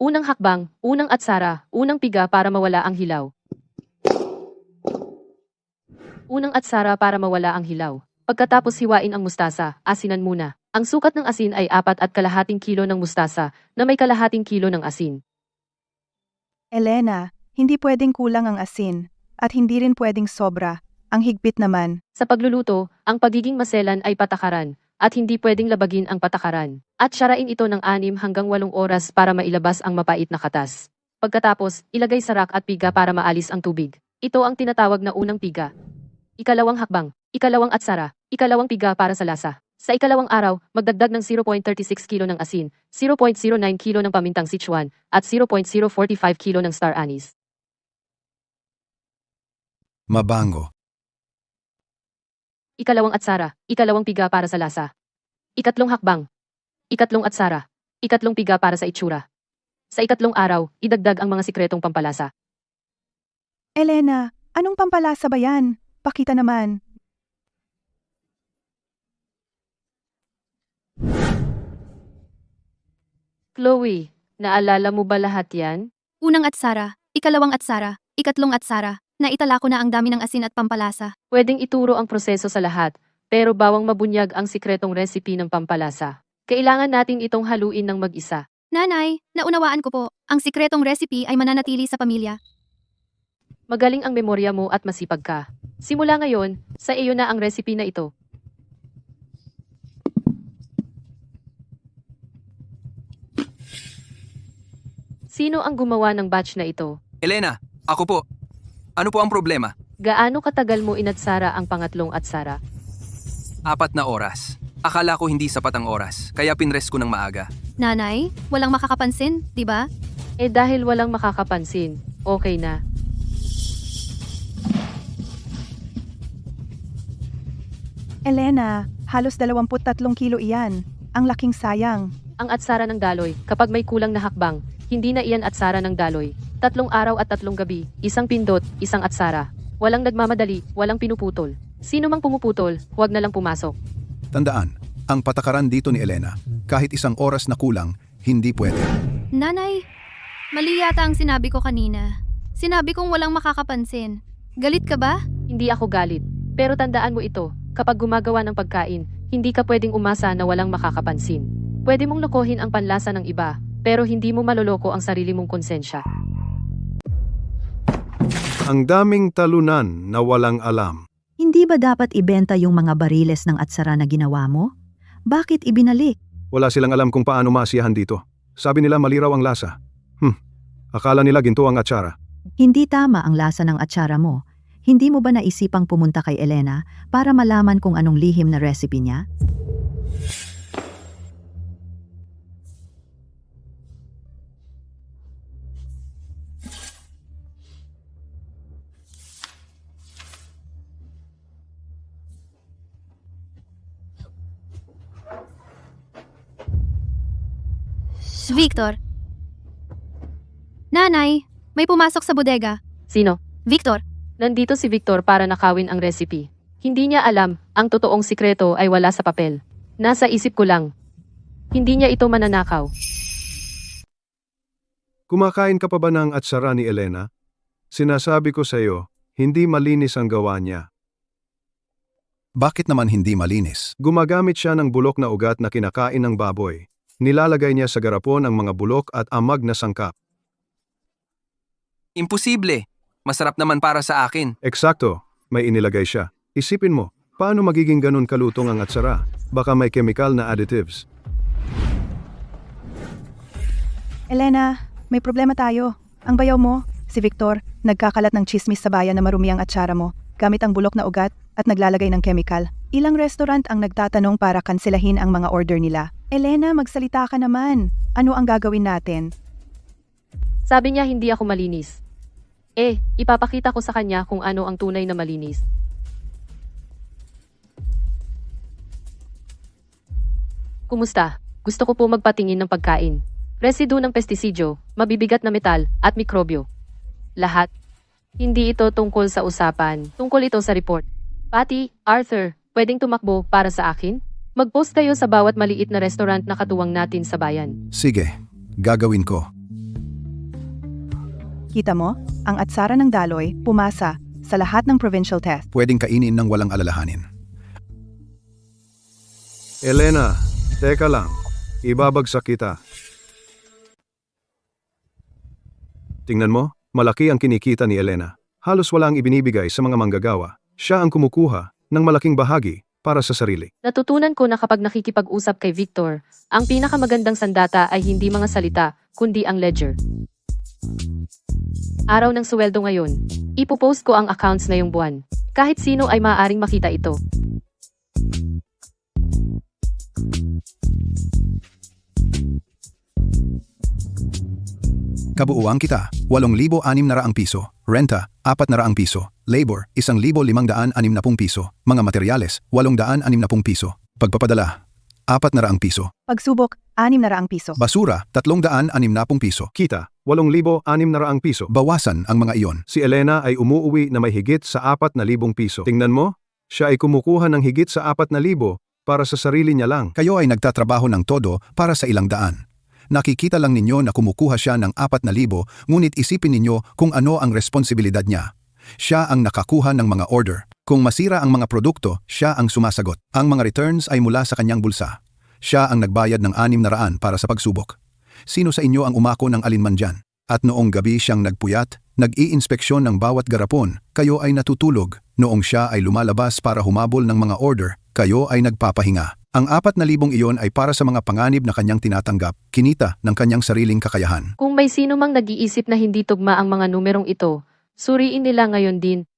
Unang hakbang, unang atsara, unang piga para mawala ang hilaw. Unang atsara para mawala ang hilaw. Pagkatapos hiwain ang mustasa, asinan muna. Ang sukat ng asin ay 4.25 kilo ng mustasa na may 1/2 kilo ng asin. Elena, hindi pwedeng kulang ang asin. At hindi rin pwedeng sobra. Ang higpit naman. Sa pagluluto, ang pagiging maselan ay patakaran, at hindi pwedeng labagin ang patakaran. At siyarain ito ng 6 hanggang 8 oras para mailabas ang mapait na katas. Pagkatapos, ilagay sa rack at piga para maalis ang tubig. Ito ang tinatawag na unang piga. Ikalawang hakbang, ikalawang atsara, ikalawang piga para sa lasa. Sa ikalawang araw, magdagdag ng 0.36 kilo ng asin, 0.09 kilo ng pamintang Sichuan, at 0.045 kilo ng star anise. Mabango. Ikalawang atsara, ikalawang piga para sa lasa. Ikatlong hakbang, ikatlong atsara, ikatlong piga para sa itsura. Sa ikatlong araw, idagdag ang mga sikretong pampalasa. Elena, anong pampalasa ba yan? Pakita naman. Chloe, naalala mo ba lahat yan? Unang atsara, ikalawang atsara, ikatlong atsara, naitala ko na ang dami ng asin at pampalasa. Pwedeng ituro ang proseso sa lahat, pero bawang mabunyag ang sikretong recipe ng pampalasa. Kailangan natin itong haluin ng mag-isa. Nanay, naunawaan ko po. Ang sikretong recipe ay mananatili sa pamilya. Magaling ang memorya mo at masipag ka. Simula ngayon, sa iyo na ang recipe na ito. Sino ang gumawa ng batch na ito? Elena, ako po. Ano po ang problema? Gaano katagal mo inatsara ang pangatlong atsara? 4 na oras. Akala ko hindi sapat ang oras, kaya pinres ko ng maaga. Nanay, walang makakapansin, di ba? Eh dahil walang makakapansin, okay na. Elena, halos 23 kilo iyan. Ang laking sayang. Ang atsara ng daloy, kapag may kulang na hakbang, hindi na iyan atsara ng daloy. 3 araw at 3 gabi, isang pindot, isang atsara. Walang nagmamadali, walang pinuputol. Sino mang pumuputol, huwag na lang pumasok. Tandaan, ang patakaran dito ni Elena, kahit 1 oras na kulang, hindi pwede. Nanay, mali yata ang sinabi ko kanina. Sinabi kong walang makakapansin. Galit ka ba? Hindi ako galit. Pero tandaan mo ito, kapag gumagawa ng pagkain, hindi ka pwedeng umasa na walang makakapansin. Pwede mong lokohin ang panlasa ng iba, pero hindi mo maloloko ang sarili mong konsensya. Ang daming talunan na walang alam. Hindi ba dapat ibenta yung mga bariles ng atsara na ginawa mo? Bakit ibinalik? Wala silang alam kung paano maasiyahan dito. Sabi nila mali raw ang lasa. Akala nila ginto ang atsara. Hindi tama ang lasa ng atsara mo. Hindi mo ba naisipang pumunta kay Elena para malaman kung anong lihim na recipe niya? Victor. Nanay, may pumasok sa bodega. Sino? Victor. Nandito si Victor para nakawin ang recipe. Hindi niya alam, ang totoong sikreto ay wala sa papel. Nasa isip ko lang. Hindi niya ito mananakaw. Kumakain ka pa ba ng atsara ni Elena? Sinasabi ko sa iyo, hindi malinis ang gawa niya. Bakit naman hindi malinis? Gumagamit siya ng bulok na ugat na kinakain ng baboy. Nilalagay niya sa garapon ang mga bulok at amag na sangkap. Imposible. Masarap naman para sa akin. Eksakto, may inilagay siya. Isipin mo, paano magiging ganun kalutong ang atsara? Baka may chemical na additives. Elena, may problema tayo. Ang bayaw mo, si Victor, nagkakalat ng chismis sa bayan na marumi ang atsara mo, gamit ang bulok na ugat at naglalagay ng chemical. Ilang restaurant ang nagtatanong para kanselahin ang mga order nila. Elena, magsalita ka naman. Ano ang gagawin natin? Sabi niya hindi ako malinis. Ipapakita ko sa kanya kung ano ang tunay na malinis. Kumusta? Gusto ko po magpatingin ng pagkain. Residu ng pestisidyo, mabibigat na metal, at mikrobyo. Lahat. Hindi ito tungkol sa usapan, tungkol ito sa report. Patty, Arthur, pwedeng tumakbo para sa akin? Mag-post kayo sa bawat maliit na restaurant na katuwang natin sa bayan. Sige, gagawin ko. Kita mo, ang atsara ng daloy pumasa sa lahat ng provincial test. Pwedeng kainin ng walang alalahanin. Elena, teka lang. Ibabagsak kita. Tingnan mo, malaki ang kinikita ni Elena. Halos wala ang ibinibigay sa mga manggagawa. Siya ang kumukuha ng malaking bahagi para sa sarili. Natutunan ko na kapag nakikipag-usap kay Victor, ang pinakamagandang sandata ay hindi mga salita, kundi ang ledger. Araw ng sweldo ngayon. Ipopost ko ang accounts ngayong buwan. Kahit sino ay maaaring makita ito. Kabuuan kita, 8,600 piso. Renta, 400 piso. Labor, 1,560 piso. Mga materyales, 860 piso. Pagpapadala, 400 piso. Pagsubok, 600 piso. Basura, 360 piso. Kita, 8,600 piso. Bawasan ang mga iyon. Si Elena ay umuuwi na may higit sa 4,000 piso. Tingnan mo, siya ay kumukuha ng higit sa 4,000 para sa sarili niya lang. Kayo ay nagtatrabaho ng todo para sa ilang daan. Nakikita lang ninyo na kumukuha siya ng 4,000, ngunit isipin ninyo kung ano ang responsibilidad niya. Siya ang nakakuha ng mga order. Kung masira ang mga produkto, siya ang sumasagot. Ang mga returns ay mula sa kanyang bulsa. Siya ang nagbayad ng 600 para sa pagsubok. Sino sa inyo ang umako ng alinman dyan? At noong gabi siyang nagpuyat, nag-iinspeksyon ng bawat garapon, kayo ay natutulog. Noong siya ay lumalabas para humabol ng mga order, kayo ay nagpapahinga. Ang 4,000 iyon ay para sa mga panganib na kanyang tinatanggap, kinita ng kanyang sariling kakayahan. Kung may sino mang nag-iisip na hindi tugma ang mga numerong ito, suriin nila ngayon din.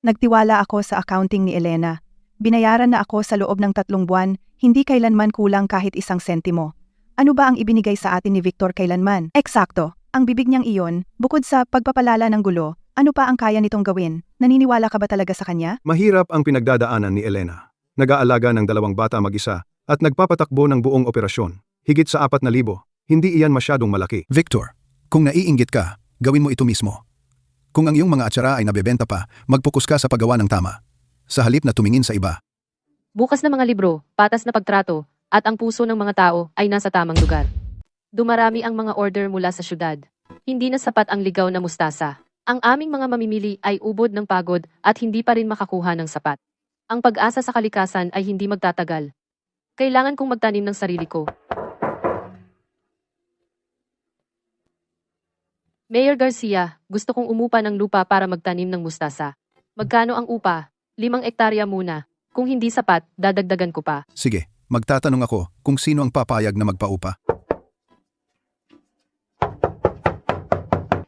Nagtiwala ako sa accounting ni Elena. Binayaran na ako sa loob ng 3 buwan, hindi kailanman kulang kahit 1 sentimo. Ano ba ang ibinigay sa atin ni Victor kailanman? Eksakto, ang bibig niyang iyon, bukod sa pagpapalala ng gulo, ano pa ang kaya nitong gawin? Naniniwala ka ba talaga sa kanya? Mahirap ang pinagdadaanan ni Elena. Nag-aalaga ng 2 bata mag-isa at nagpapatakbo ng buong operasyon. Higit sa 4,000, hindi iyan masyadong malaki. Victor, kung naiinggit ka, gawin mo ito mismo. Kung ang iyong mga atsara ay nabebenta pa, magpokus ka sa paggawa ng tama. Sa halip na tumingin sa iba. Bukas na mga libro, patas na pagtrato, at ang puso ng mga tao ay nasa tamang lugar. Dumarami ang mga order mula sa syudad. Hindi na sapat ang ligaw na mustasa. Ang aming mga mamimili ay ubod ng pagod at hindi pa rin makakuha ng sapat. Ang pag-asa sa kalikasan ay hindi magtatagal. Kailangan kong magtanim ng sarili ko. Mayor Garcia, gusto kong umupa ng lupa para magtanim ng mustasa. Magkano ang upa? 5 hektarya muna. Kung hindi sapat, dadagdagan ko pa. Sige, magtatanong ako kung sino ang papayag na magpaupa.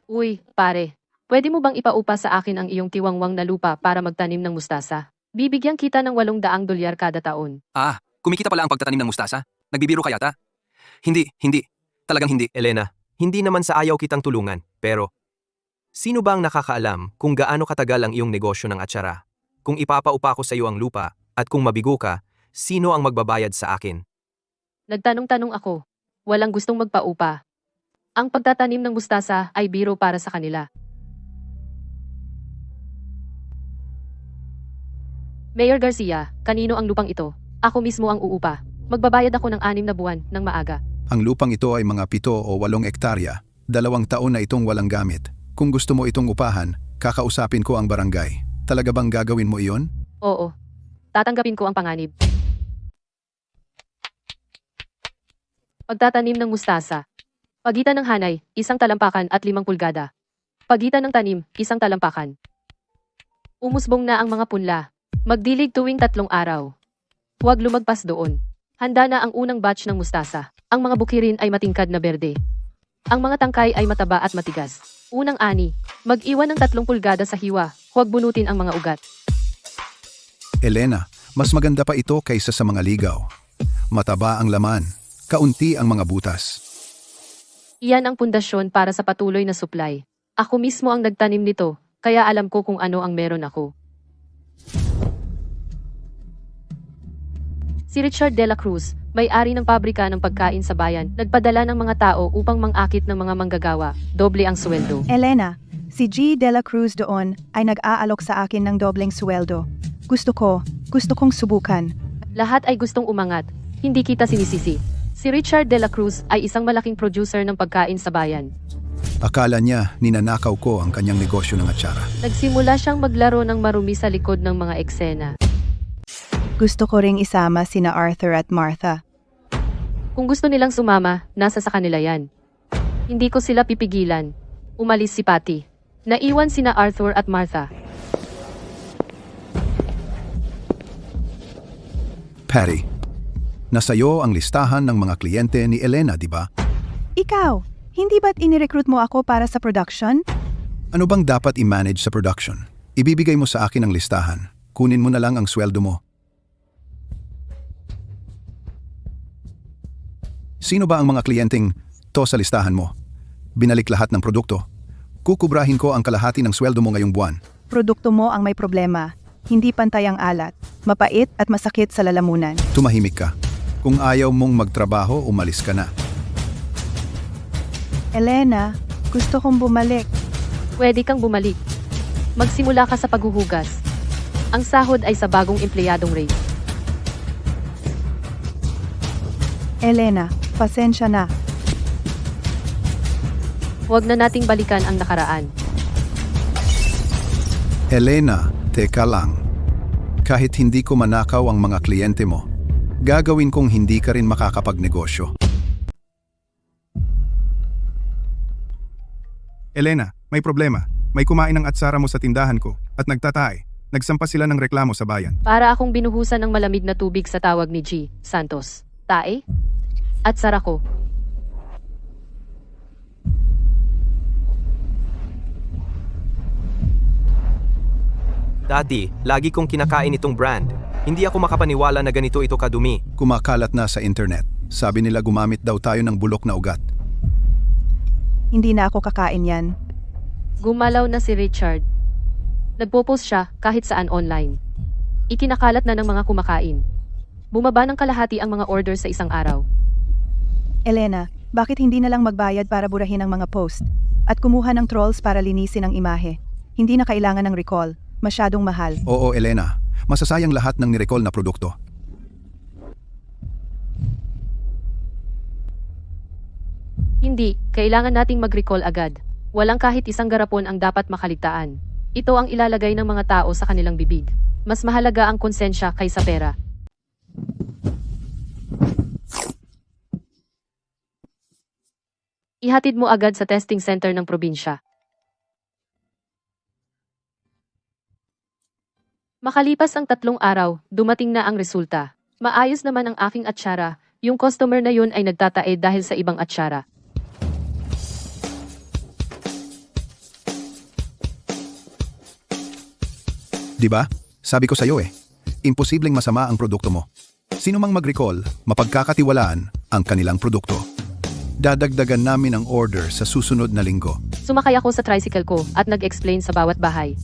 Uy, pare. Pwede mo bang ipaupa sa akin ang iyong tiwangwang na lupa para magtanim ng mustasa? Bibigyan kita ng $800 kada taon. Kumikita pala ang pagtatanim ng mustasa? Nagbibiro ka yata? Hindi. Talagang hindi. Elena, hindi naman sa ayaw kitang tulungan, pero sino ba ang nakakaalam kung gaano katagal ang iyong negosyo ng atsara? Kung ipapaupa ko sa iyo ang lupa, at kung mabigo ka, sino ang magbabayad sa akin? Nagtanong-tanong ako. Walang gustong magpaupa. Ang pagtatanim ng mustasa ay biro para sa kanila. Mayor Garcia, kanino ang lupang ito? Ako mismo ang uupa. Magbabayad ako ng 6 na buwan ng maaga. Ang lupang ito ay mga 7 o 8 hektarya. 2 taon na itong walang gamit. Kung gusto mo itong upahan, kakausapin ko ang barangay. Talaga bang gagawin mo iyon? Oo. Tatanggapin ko ang panganib. Pagtatanim ng mustasa. Pagitan ng hanay, 1 talampakan at 5 pulgada. Pagitan ng tanim, 1 talampakan. Umusbong na ang mga punla. Magdilig tuwing 3 araw. Huwag lumagpas doon. Handa na ang unang batch ng mustasa. Ang mga bukirin ay matingkad na berde. Ang mga tangkay ay mataba at matigas. Unang ani, mag-iwan ng 3 pulgada sa hiwa. Huwag bunutin ang mga ugat. Elena, mas maganda pa ito kaysa sa mga ligaw. Mataba ang laman. Kaunti ang mga butas. Iyan ang pundasyon para sa patuloy na supply. Ako mismo ang nagtanim nito, kaya alam ko kung ano ang meron ako. Si Richard de la Cruz, may-ari ng pabrika ng pagkain sa bayan, nagpadala ng mga tao upang mangakit ng mga manggagawa, doble ang sweldo. Elena, si G. De La Cruz doon ay nag-aalok sa akin ng dobleng sweldo. Gusto kong subukan. Lahat ay gustong umangat, hindi kita sinisisi. Si Richard de la Cruz ay isang malaking producer ng pagkain sa bayan. Akala niya ninanakaw ko ang kanyang negosyo ng atsara. Nagsimula siyang maglaro ng marumi sa likod ng mga eksena. Gusto ko ring isama sina Arthur at Martha. Kung gusto nilang sumama, nasa sa kanila yan. Hindi ko sila pipigilan. Umalis si Patty. Naiwan sina Arthur at Martha. Patty, nasayo ang listahan ng mga kliyente ni Elena, di ba? Ikaw, hindi ba't inirecruit mo ako para sa production? Ano bang dapat i-manage sa production? Ibibigay mo sa akin ang listahan. Kunin mo na lang ang sweldo mo. Sino ba ang mga kliyenteng to sa listahan mo? Binalik lahat ng produkto. Kukubrahin ko ang kalahati ng sweldo mo ngayong buwan. Produkto mo ang may problema. Hindi pantay ang alat. Mapait at masakit sa lalamunan. Tumahimik ka. Kung ayaw mong magtrabaho, umalis ka na. Elena, gusto kong bumalik. Pwede kang bumalik. Magsimula ka sa paghuhugas. Ang sahod ay sa bagong empleyadong rate. Elena, pasensya na. Huwag na nating balikan ang nakaraan. Elena, teka lang. Kahit hindi ko manakaw ang mga kliyente mo, Gagawin kong hindi ka rin makakapagnegosyo. Elena, may problema. May kumain ng atsara mo sa tindahan ko at nagtatay. Nagsampa sila ng reklamo sa bayan. Para akong binuhusan ng malamig na tubig sa tawag ni G. Santos. Tae? At Sarako. Dati, lagi kong kinakain itong brand. Hindi ako makapaniwala na ganito ito kadumi. Kumakalat na sa internet. Sabi nila gumamit daw tayo ng bulok na ugat. Hindi na ako kakain yan. Gumalaw na si Richard. Nagpo-post siya kahit saan online. Ikinakalat na ng mga kumakain. Bumaba ng kalahati ang mga order sa isang araw. Elena, bakit hindi na lang magbayad para burahin ang mga post? At kumuha ng trolls para linisin ang imahe? Hindi na kailangan ng recall. Masyadong mahal. Oo, Elena. Masasayang lahat ng nirecall na produkto. Hindi, kailangan nating mag-recall agad. Walang kahit isang garapon ang dapat makaligtaan. Ito ang ilalagay ng mga tao sa kanilang bibig. Mas mahalaga ang konsensya kaysa pera. Ihatid mo agad sa testing center ng probinsya. Makalipas ang 3 araw, dumating na ang resulta. Maayos naman ang aking atsara, yung customer na yun ay nagtatae dahil sa ibang atsara. Di ba? Sabi ko sa'yo imposibleng masama ang produkto mo. Sino mang mag-recall, mapagkakatiwalaan ang kanilang produkto. Dadagdagan namin ang order sa susunod na linggo. Sumakay ako sa tricycle ko at nag-explain sa bawat bahay.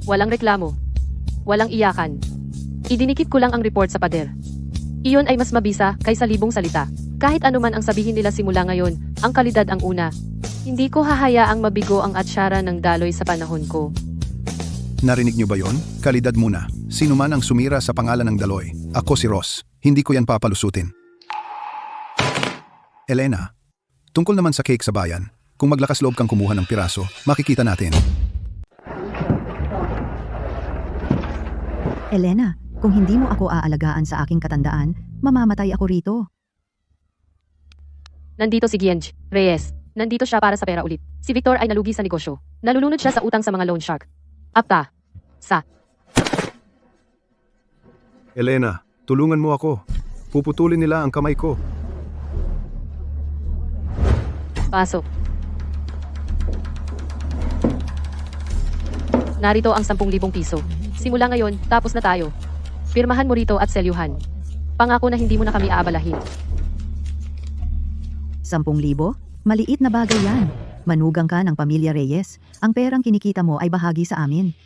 Walang reklamo. Walang iyakan. Idinikit ko lang ang report sa pader. Iyon ay mas mabisa kaysa 1,000 salita. Kahit anuman ang sabihin nila simula ngayon, ang kalidad ang una. Hindi ko hahayaang mabigo ang atsara ng daloy sa panahon ko. Narinig niyo ba yon? Kalidad muna. Sino man ang sumira sa pangalan ng daloy. Ako si Ross. Hindi ko yan papalusutin. Elena, tungkol naman sa cake sa bayan, kung maglakas loob kang kumuha ng piraso, makikita natin. Elena, kung hindi mo ako aalagaan sa aking katandaan, mamamatay ako rito. Nandito si Gianj Reyes. Nandito siya para sa pera ulit. Si Victor ay nalugi sa negosyo. Nalulunod siya sa utang sa mga loan shark. Apta. Sa. Elena, tulungan mo ako. Puputulin nila ang kamay ko. Pasok. Narito ang 10,000 piso. Simula ngayon, tapos na tayo. Pirmahan mo rito at selyuhan. Pangako na hindi mo na kami aabalahin. 10,000? Maliit na bagay yan. Manugang ka ng pamilya Reyes. Ang perang kinikita mo ay bahagi sa amin.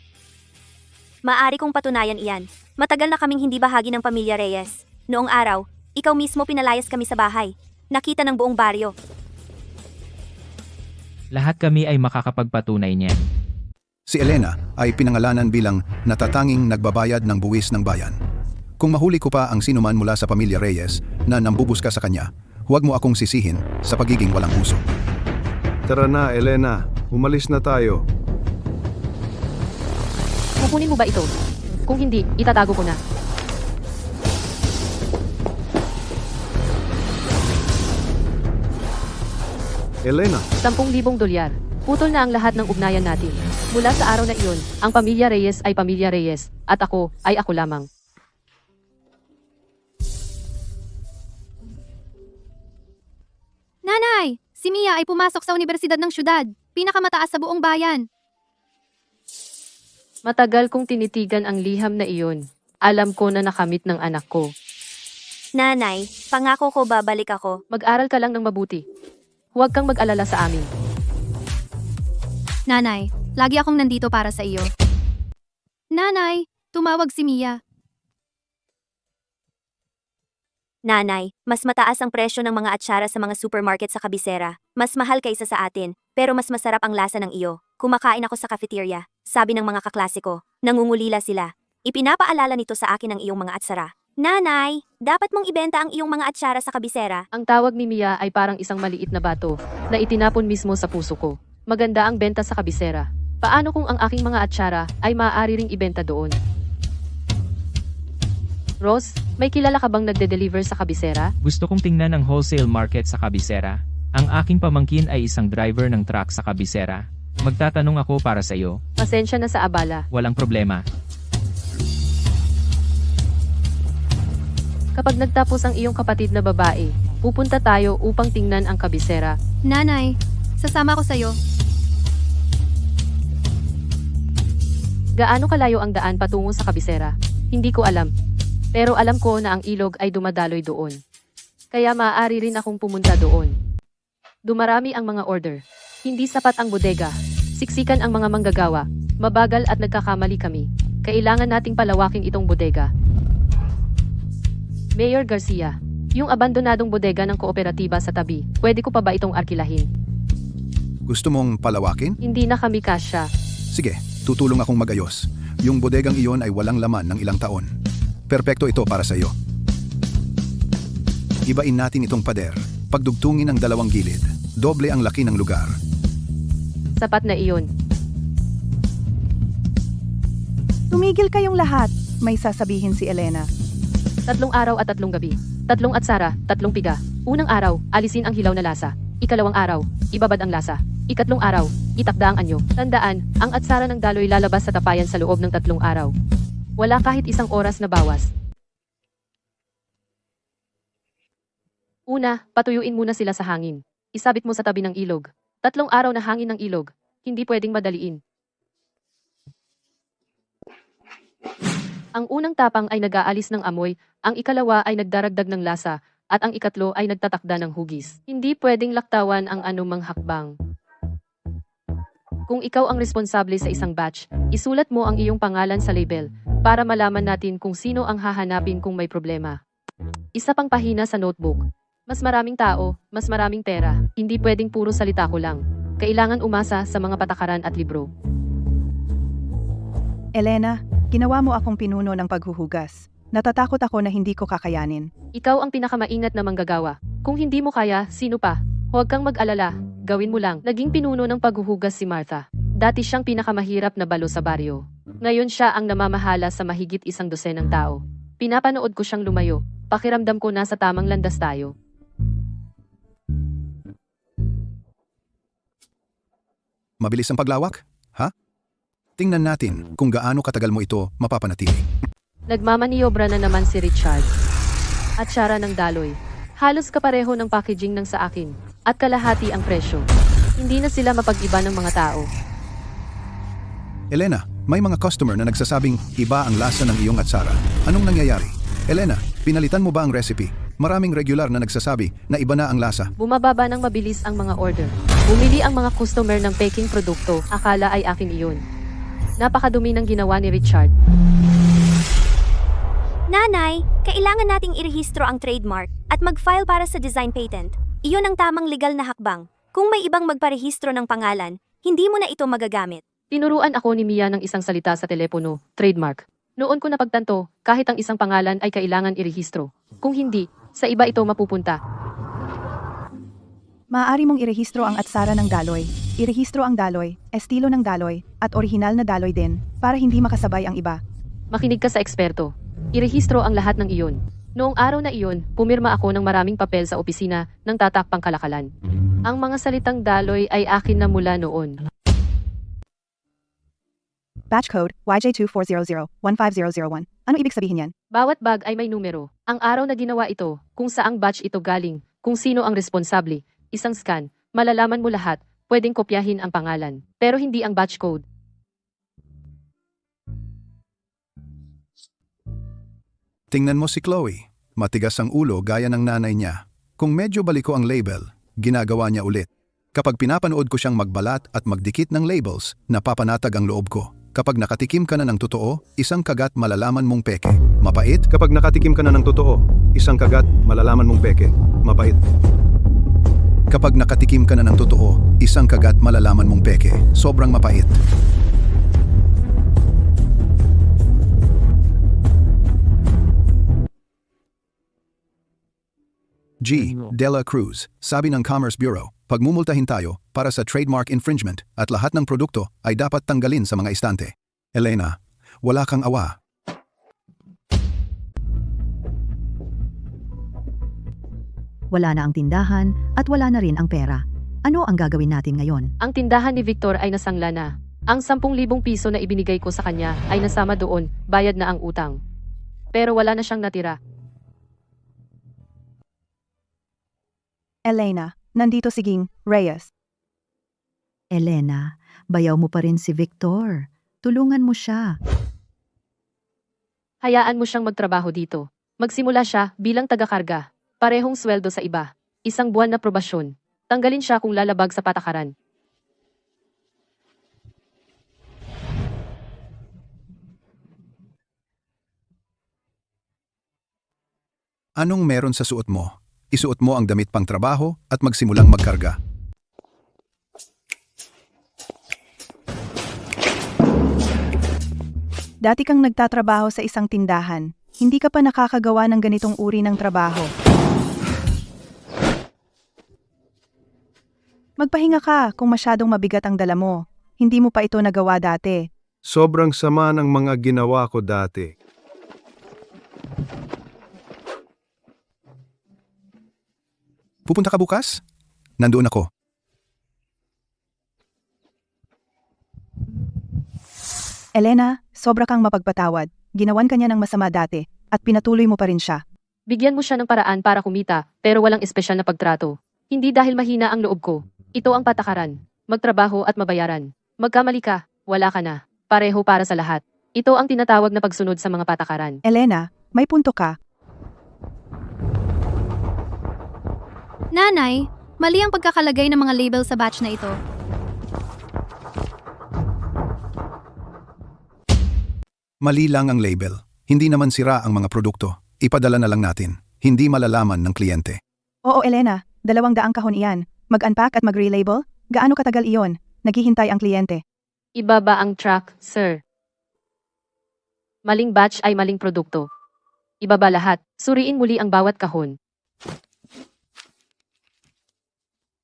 Maaari kong patunayan iyan. Matagal na kaming hindi bahagi ng pamilya Reyes. Noong araw, ikaw mismo pinalayas kami sa bahay. Nakita ng buong baryo. Lahat kami ay makakapagpatunay niyan. Si Elena ay pinangalanan bilang natatanging nagbabayad ng buwis ng bayan. Kung mahuli ko pa ang sinuman mula sa pamilya Reyes na nambubuska sa kanya, huwag mo akong sisihin sa pagiging walang puso. Tara na, Elena. Umalis na tayo. Kukunin mo ba ito? Kung hindi, itatago ko na. Elena, 10,000 dolyar. Putol na ang lahat ng ugnayan natin. Mula sa araw na iyon, ang pamilya Reyes ay pamilya Reyes, at ako ay ako lamang. Nanay! Si Mia ay pumasok sa Universidad ng Syudad. Pinakamataas sa buong bayan. Matagal kong tinitigan ang liham na iyon. Alam ko na nakamit ng anak ko. Nanay, pangako ko babalik ako. Mag-aral ka lang ng mabuti. Huwag kang mag-alala sa amin. Nanay, lagi akong nandito para sa iyo. Nanay, tumawag si Mia. Nanay, mas mataas ang presyo ng mga atsara sa mga supermarket sa kabisera. Mas mahal kaysa sa atin, pero mas masarap ang lasa ng iyo. Kumakain ako sa cafeteria, sabi ng mga kaklase ko. Nangungulila sila. Ipinapaalala nito sa akin ang iyong mga atsara. Nanay, dapat mong ibenta ang iyong mga atsara sa kabisera. Ang tawag ni Mia ay parang isang maliit na bato na itinapon mismo sa puso ko. Maganda ang benta sa kabisera. Paano kung ang aking mga atsara ay maaari ring ibenta doon? Ross, may kilala ka bang nagde-deliver sa kabisera? Gusto kong tingnan ang wholesale market sa kabisera. Ang aking pamangkin ay isang driver ng truck sa kabisera. Magtatanong ako para sa iyo. Pasensya na sa abala. Walang problema. Kapag nagtapos ang iyong kapatid na babae, pupunta tayo upang tingnan ang kabisera. Nanay, sasama ko sa'yo. Gaano kalayo ang daan patungo sa kabisera? Hindi ko alam. Pero alam ko na ang ilog ay dumadaloy doon. Kaya maaari rin akong pumunta doon. Dumarami ang mga order. Hindi sapat ang bodega. Siksikan ang mga manggagawa. Mabagal at nagkakamali kami. Kailangan nating palawakin itong bodega. Mayor Garcia, yung abandonadong bodega ng kooperatiba sa tabi, pwede ko pa ba itong arkilahin? Gusto mong palawakin? Hindi na kami kasya. Sige, tutulong akong magayos. Yung bodegang iyon ay walang laman ng ilang taon. Perpekto ito para sa iyo. Ibain natin itong pader. Pagdugtungin ang dalawang gilid. Doble ang laki ng lugar. Sapat na iyon. Tumigil kayong lahat, may sasabihin si Elena. 3 araw at 3 gabi. 3 atsara, 3 piga. Unang araw, alisin ang hilaw na lasa. Ikalawang araw, ibabad ang lasa. Ikatlong araw, itakda ang anyo. Tandaan, ang atsara ng daloy lalabas sa tapayan sa loob ng 3 araw. Wala kahit isang oras na bawas. Una, patuyuin muna sila sa hangin. Isabit mo sa tabi ng ilog. 3 araw na hangin ng ilog. Hindi pwedeng madaliin. Ang unang tapang ay nag-aalis ng amoy, ang ikalawa ay nagdaragdag ng lasa, at ang ikatlo ay nagtatakda ng hugis. Hindi pwedeng laktawan ang anumang hakbang. Kung ikaw ang responsable sa isang batch, isulat mo ang iyong pangalan sa label, para malaman natin kung sino ang hahanapin kung may problema. Isa pang pahina sa notebook. Mas maraming tao, mas maraming pera, hindi pwedeng puro salita ko lang. Kailangan umasa sa mga patakaran at libro. Elena, ginawa mo akong pinuno ng paghuhugas. Natatakot ako na hindi ko kakayanin. Ikaw ang pinakamaingat na manggagawa. Kung hindi mo kaya, sino pa? Huwag kang mag-alala, gawin mo lang. Naging pinuno ng paghuhugas si Martha. Dati siyang pinakamahirap na balo sa baryo. Ngayon siya ang namamahala sa mahigit 100 tao. Pinapanood ko siyang lumayo. Pakiramdam ko nasa tamang landas tayo. Mabilis ang paglawak? Ha? Tingnan natin kung gaano katagal mo ito mapapanatili. Nagmamaniobra na naman si Richard. At Shara ng daloy. Halos kapareho ng packaging ng sa akin. At kalahati ang presyo. Hindi na sila mapag-iba ng mga tao. Elena, may mga customer na nagsasabing iba ang lasa ng iyong atsara. Anong nangyayari? Elena, pinalitan mo ba ang recipe? Maraming regular na nagsasabi na iba na ang lasa. Bumababa ng mabilis ang mga order. Bumili ang mga customer ng peking produkto, akala ay akin iyon. Napakadumi ng ginawa ni Richard. Nanay, kailangan nating irehistro ang trademark at mag-file para sa design patent. Iyon ang tamang legal na hakbang. Kung may ibang magparehistro ng pangalan, hindi mo na ito magagamit. Tinuruan ako ni Mia ng isang salita sa telepono, trademark. Noon ko napagtanto, kahit ang isang pangalan ay kailangan irehistro. Kung hindi, sa iba ito mapupunta. Maaari mong irehistro ang atsara ng daloy, irehistro ang daloy, estilo ng daloy, at orihinal na daloy din, para hindi makasabay ang iba. Makinig ka sa eksperto. Irehistro ang lahat ng iyon. Noong araw na iyon, pumirma ako ng maraming papel sa opisina ng tatakpang kalakalan. Ang mga salitang daloy ay akin na mula noon. Batch code, YJ2400-15001. Ano ibig sabihin yan? Bawat bag ay may numero. Ang araw na ginawa ito, kung saang batch ito galing, kung sino ang responsable, isang scan, malalaman mo lahat, pwedeng kopyahin ang pangalan, pero hindi ang batch code. Tingnan mo si Chloe. Matigas ang ulo gaya ng nanay niya. Kung medyo baliko ang label, ginagawa niya ulit. Kapag pinapanood ko siyang magbalat at magdikit ng labels, napapanatag ang loob ko. Kapag nakatikim ka na ng totoo, isang kagat malalaman mong peke. Mapait? Kapag nakatikim ka na ng totoo, isang kagat, malalaman mong peke. Mapait. Kapag nakatikim ka na ng totoo, isang kagat malalaman mong peke. Sobrang mapait. G. Dela Cruz, sabi ng Commerce Bureau, pagmumultahin tayo para sa trademark infringement at lahat ng produkto ay dapat tanggalin sa mga istante. Elena, wala kang awa. wala na ang tindahan, at wala na rin ang pera. Ano ang gagawin natin ngayon? Ang tindahan ni Victor ay nasangla na. Ang 10,000 piso na ibinigay ko sa kanya ay nasama doon, bayad na ang utang. Pero wala na siyang natira. Elena, nandito si Ging Reyes. Elena, bayaw mo pa rin si Victor. Tulungan mo siya. Hayaan mo siyang magtrabaho dito. Magsimula siya bilang taga-karga. Parehong sweldo sa iba. 1 buwan na probasyon. Tanggalin siya kung lalabag sa patakaran. Anong meron sa suot mo? Isuot mo ang damit pang trabaho at magsimulang magkarga. Dati kang nagtatrabaho sa isang tindahan. Hindi ka pa nakakagawa ng ganitong uri ng trabaho. Magpahinga ka kung masyadong mabigat ang dala mo. Hindi mo pa ito nagawa dati. Sobrang sama ng mga ginawa ko dati. Pupunta ka bukas? Nandoon ako. Elena, sobra kang mapagpatawad. Ginawan ka niya ng masama dati, at pinatuloy mo pa rin siya. Bigyan mo siya ng paraan para kumita, pero walang espesyal na pagtrato. Hindi dahil mahina ang loob ko. Ito ang patakaran. Magtrabaho at mabayaran. Magkamali ka, wala ka na. Pareho para sa lahat. Ito ang tinatawag na pagsunod sa mga patakaran. Elena, may punto ka. Nanay, mali ang pagkakalagay ng mga label sa batch na ito. Mali lang ang label. Hindi naman sira ang mga produkto. Ipadala na lang natin. Hindi malalaman ng kliyente. Oo, Elena, 200 kahon iyan. Mag-unpack at mag-relabel? Gaano katagal iyon? Naghihintay ang kliyente. Ibaba ang track, sir. Maling batch ay maling produkto. Ibaba lahat. Suriin muli ang bawat kahon.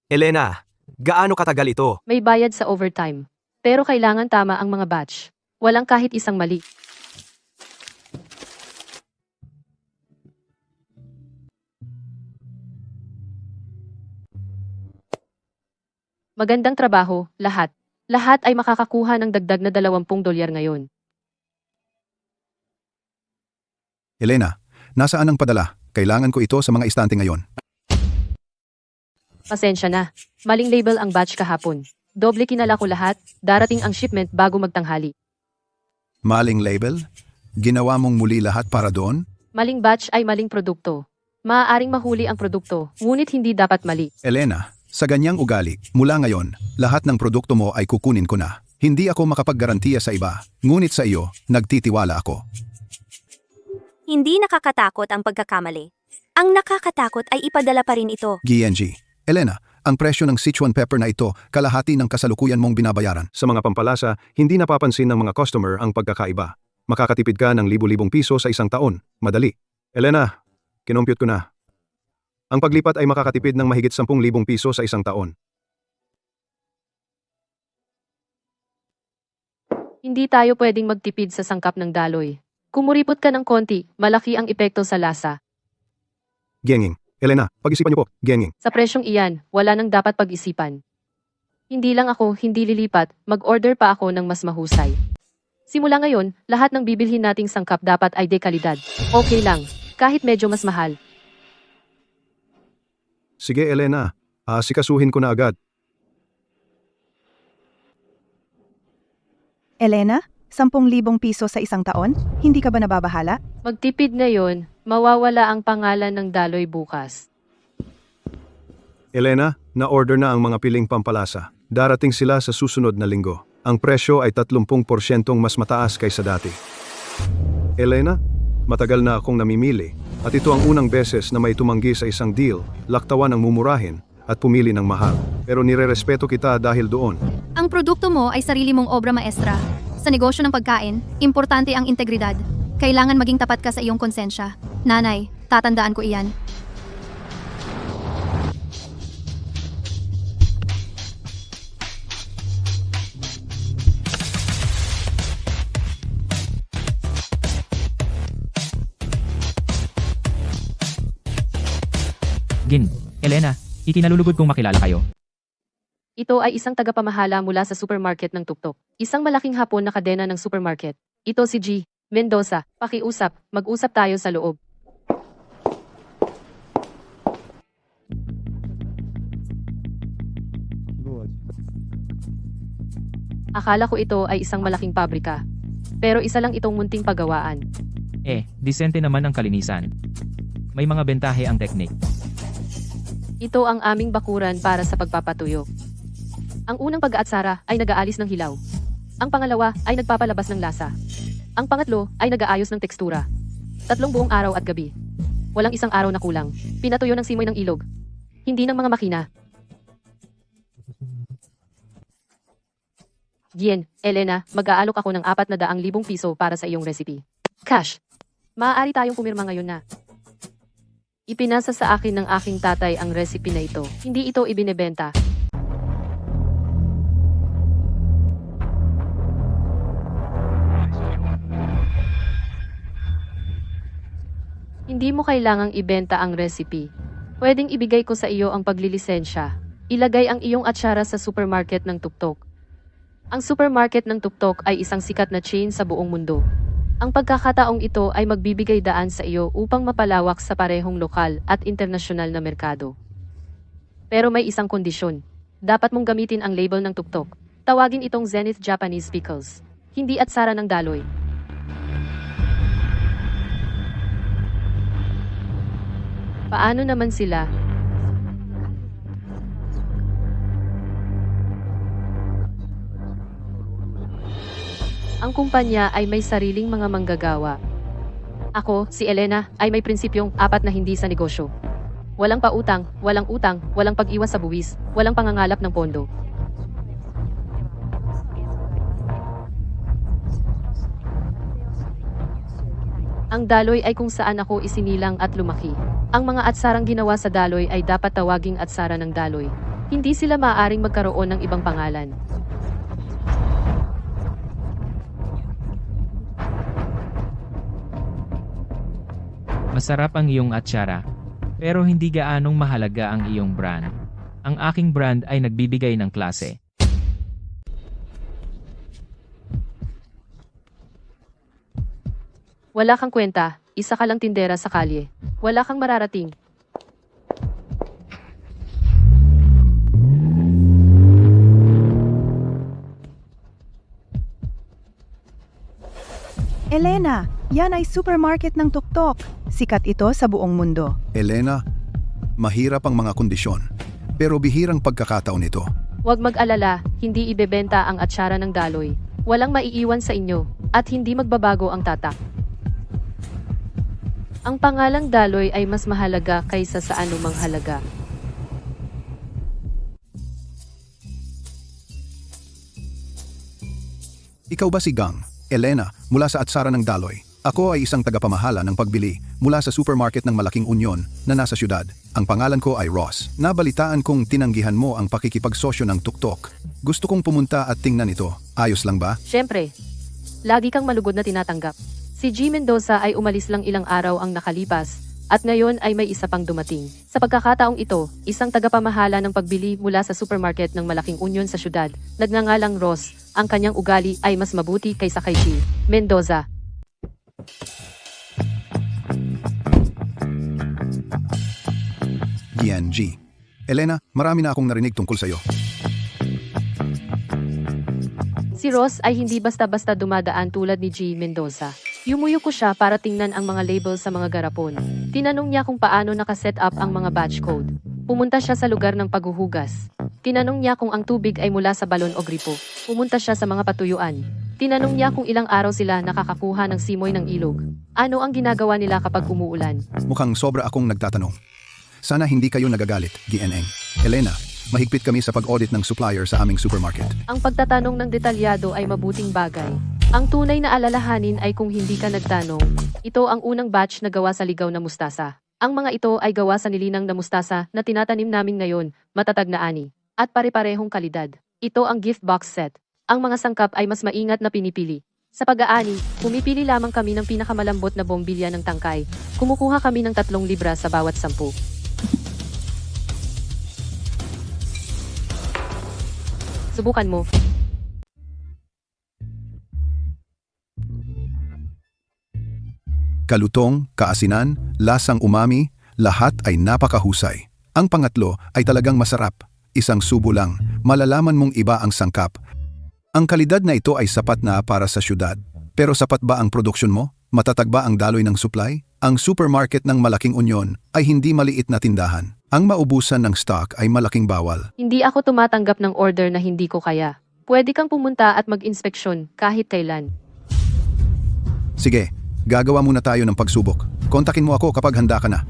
Elena, gaano katagal ito? May bayad sa overtime. Pero kailangan tama ang mga batch. Walang kahit isang mali. Magandang trabaho, lahat. Lahat ay makakakuha ng dagdag na $20 ngayon. Elena, nasaan ang padala? Kailangan ko ito sa mga istante ngayon. Pasensya na. Maling label ang batch kahapon. Doble kinala ko lahat, darating ang shipment bago magtanghali. Maling label? Ginawa mong muli lahat para doon? Maling batch ay maling produkto. Maaaring mahuli ang produkto, ngunit hindi dapat mali. Elena, sa ganyang ugali, mula ngayon, lahat ng produkto mo ay kukunin ko na. Hindi ako makapaggarantiya sa iba, ngunit sa iyo, nagtitiwala ako. Hindi nakakatakot ang pagkakamali. Ang nakakatakot ay ipadala pa rin ito. GNG. Elena, ang presyo ng Sichuan pepper na ito, kalahati ng kasalukuyan mong binabayaran. Sa mga pampalasa, hindi napapansin ng mga customer ang pagkakaiba. Makakatipid ka ng libu-libong piso sa isang taon. Madali. Elena, kinompute ko na. Ang paglipat ay makakatipid ng mahigit 10,000 piso sa isang taon. Hindi tayo pwedeng magtipid sa sangkap ng daloy. Kumuripot ka ng konti, malaki ang epekto sa lasa. Genging. Elena, pag-isipan niyo po. Genging. Sa presyong iyan, wala nang dapat pag-isipan. Hindi lang ako hindi lilipat, mag-order pa ako ng mas mahusay. Simula ngayon, lahat ng bibilhin nating sangkap dapat ay dekalidad. Okay lang, kahit medyo mas mahal. Sige Elena, asikasuhin ko na agad. Elena, 10,000 piso sa isang taon? Hindi ka ba nababahala? Magtipid ngayon, mawawala ang pangalan ng daloy bukas. Elena, na-order na ang mga piling pampalasa. Darating sila sa susunod na linggo. Ang presyo ay 30% mas mataas kaysa dati. Elena, matagal na akong namimili at ito ang unang beses na may tumanggi sa isang deal, laktawan ng mumurahin at pumili ng mahal. Pero nirerespeto kita dahil doon. Ang produkto mo ay sarili mong obra maestra. Sa negosyo ng pagkain, importante ang integridad. Kailangan maging tapat ka sa iyong konsensya. Nanay, tatandaan ko iyan. Jean, Elena, ikinalulugod kong makilala kayo. Ito ay isang tagapamahala mula sa supermarket ng Tuktok. Isang malaking hapon na kadena ng supermarket. Ito si G. Mendoza. Pakiusap, mag-usap tayo sa loob. Akala ko ito ay isang malaking pabrika. Pero isa lang itong munting pagawaan. Disente naman ang kalinisan. May mga bentahe ang teknik. Ito ang aming bakuran para sa pagpapatuyo. Ang unang pag-aatsara ay nag-aalis ng hilaw. Ang pangalawa ay nagpapalabas ng lasa. Ang pangatlo ay nag-aayos ng tekstura. 3 buong araw at gabi. Walang isang araw na kulang. Pinatuyo ng simoy ng ilog. Hindi ng mga makina. Gian, Elena, mag-aalok ako ng 400,000 piso para sa iyong recipe. Cash. Maaari tayong pumirma ngayon na. Ipinasa sa akin ng aking tatay ang recipe na ito. Hindi ito ibinebenta. Hindi mo kailangang ibenta ang recipe. Pwedeng ibigay ko sa iyo ang paglilisensya. Ilagay ang iyong atsara sa supermarket ng Tuktok. Ang supermarket ng Tuktok ay isang sikat na chain sa buong mundo. Ang pagkakataong ito ay magbibigay daan sa iyo upang mapalawak sa parehong lokal at internasyonal na merkado. Pero may isang kondisyon. Dapat mong gamitin ang label ng Tuktok. Tawagin itong Zenith Japanese Pickles. Hindi atsara ng daloy. Paano naman sila? Ang kumpanya ay may sariling mga manggagawa. Ako, si Elena, ay may prinsipyong 4 na hindi sa negosyo. Walang pautang, walang utang, walang pag-iwas sa buwis, walang pangangalap ng pondo. Ang daloy ay kung saan ako isinilang at lumaki. Ang mga atsarang ginawa sa daloy ay dapat tawaging atsara ng daloy. Hindi sila maaaring magkaroon ng ibang pangalan. Masarap ang iyong atsara. Pero hindi gaanong mahalaga ang iyong brand. Ang aking brand ay nagbibigay ng klase. Wala kang kwenta, isa ka lang tindera sa kalye. Wala kang mararating. Elena, yan ay supermarket ng Tuktok. Sikat ito sa buong mundo. Elena, mahirap ang mga kondisyon. Pero bihirang pagkakataon ito. Huwag mag-alala, hindi ibebenta ang atsara ng daloy. Walang maiiwan sa inyo, at hindi magbabago ang tatak. Ang pangalang daloy ay mas mahalaga kaysa sa anumang halaga. Ikaw ba si Gang, Elena, mula sa atsara ng daloy? Ako ay isang tagapamahala ng pagbili mula sa supermarket ng Malaking Union na nasa syudad. Ang pangalan ko ay Ross. Nabalitaan kong tinanggihan mo ang pakikipagsosyo ng Tuktok. Gusto kong pumunta at tingnan ito. Ayos lang ba? Siyempre, lagi kang malugod na tinatanggap. Si G. Mendoza ay umalis lang ilang araw ang nakalipas, at ngayon ay may isa pang dumating. Sa pagkakataong ito, isang tagapamahala ng pagbili mula sa supermarket ng Malaking Union sa syudad, nagngangalang Ross. Ang kanyang ugali ay mas mabuti kaysa kay G. Mendoza. DNG. Elena, marami na akong narinig tungkol sa iyo. Si Ross ay hindi basta-basta dumadaan tulad ni G. Mendoza. Yumuyo ko siya para tingnan ang mga label sa mga garapon. Tinanong niya kung paano nakaset up ang mga batch code. Pumunta siya sa lugar ng paghuhugas. Tinanong niya kung ang tubig ay mula sa balon o gripo. Pumunta siya sa mga patuyuan. Tinanong niya kung ilang araw sila nakakakuha ng simoy ng ilog. Ano ang ginagawa nila kapag umuulan. Mukhang sobra akong nagtatanong. Sana hindi kayo nagagalit, GNN. Elena, mahigpit kami sa pag-audit ng supplier sa aming supermarket. Ang pagtatanong ng detalyado ay mabuting bagay. Ang tunay na alalahanin ay kung hindi ka nagtanong. Ito ang unang batch na gawa sa ligaw na mustasa. Ang mga ito ay gawa sa nilinang na mustasa na tinatanim namin ngayon, matatag na ani, at pare-parehong kalidad. Ito ang gift box set. Ang mga sangkap ay mas maingat na pinipili. Sa pag-aani, pumipili lamang kami ng pinakamalambot na bombilya ng tangkay. Kumukuha kami ng 3 libra sa bawat 10. Subukan mo. Kalutong, kaasinan, lasang umami, lahat ay napakahusay. Ang pangatlo ay talagang masarap. Isang subo lang, malalaman mong iba ang sangkap. Ang kalidad na ito ay sapat na para sa syudad. Pero sapat ba ang produksyon mo? Matatag ba ang daloy ng supply? Ang supermarket ng Malaking Union ay hindi maliit na tindahan. Ang maubusan ng stock ay malaking bawal. Hindi ako tumatanggap ng order na hindi ko kaya. Pwede kang pumunta at mag-inspeksyon kahit kailan. Sige, gagawa muna tayo ng pagsubok. Kontakin mo ako kapag handa ka na.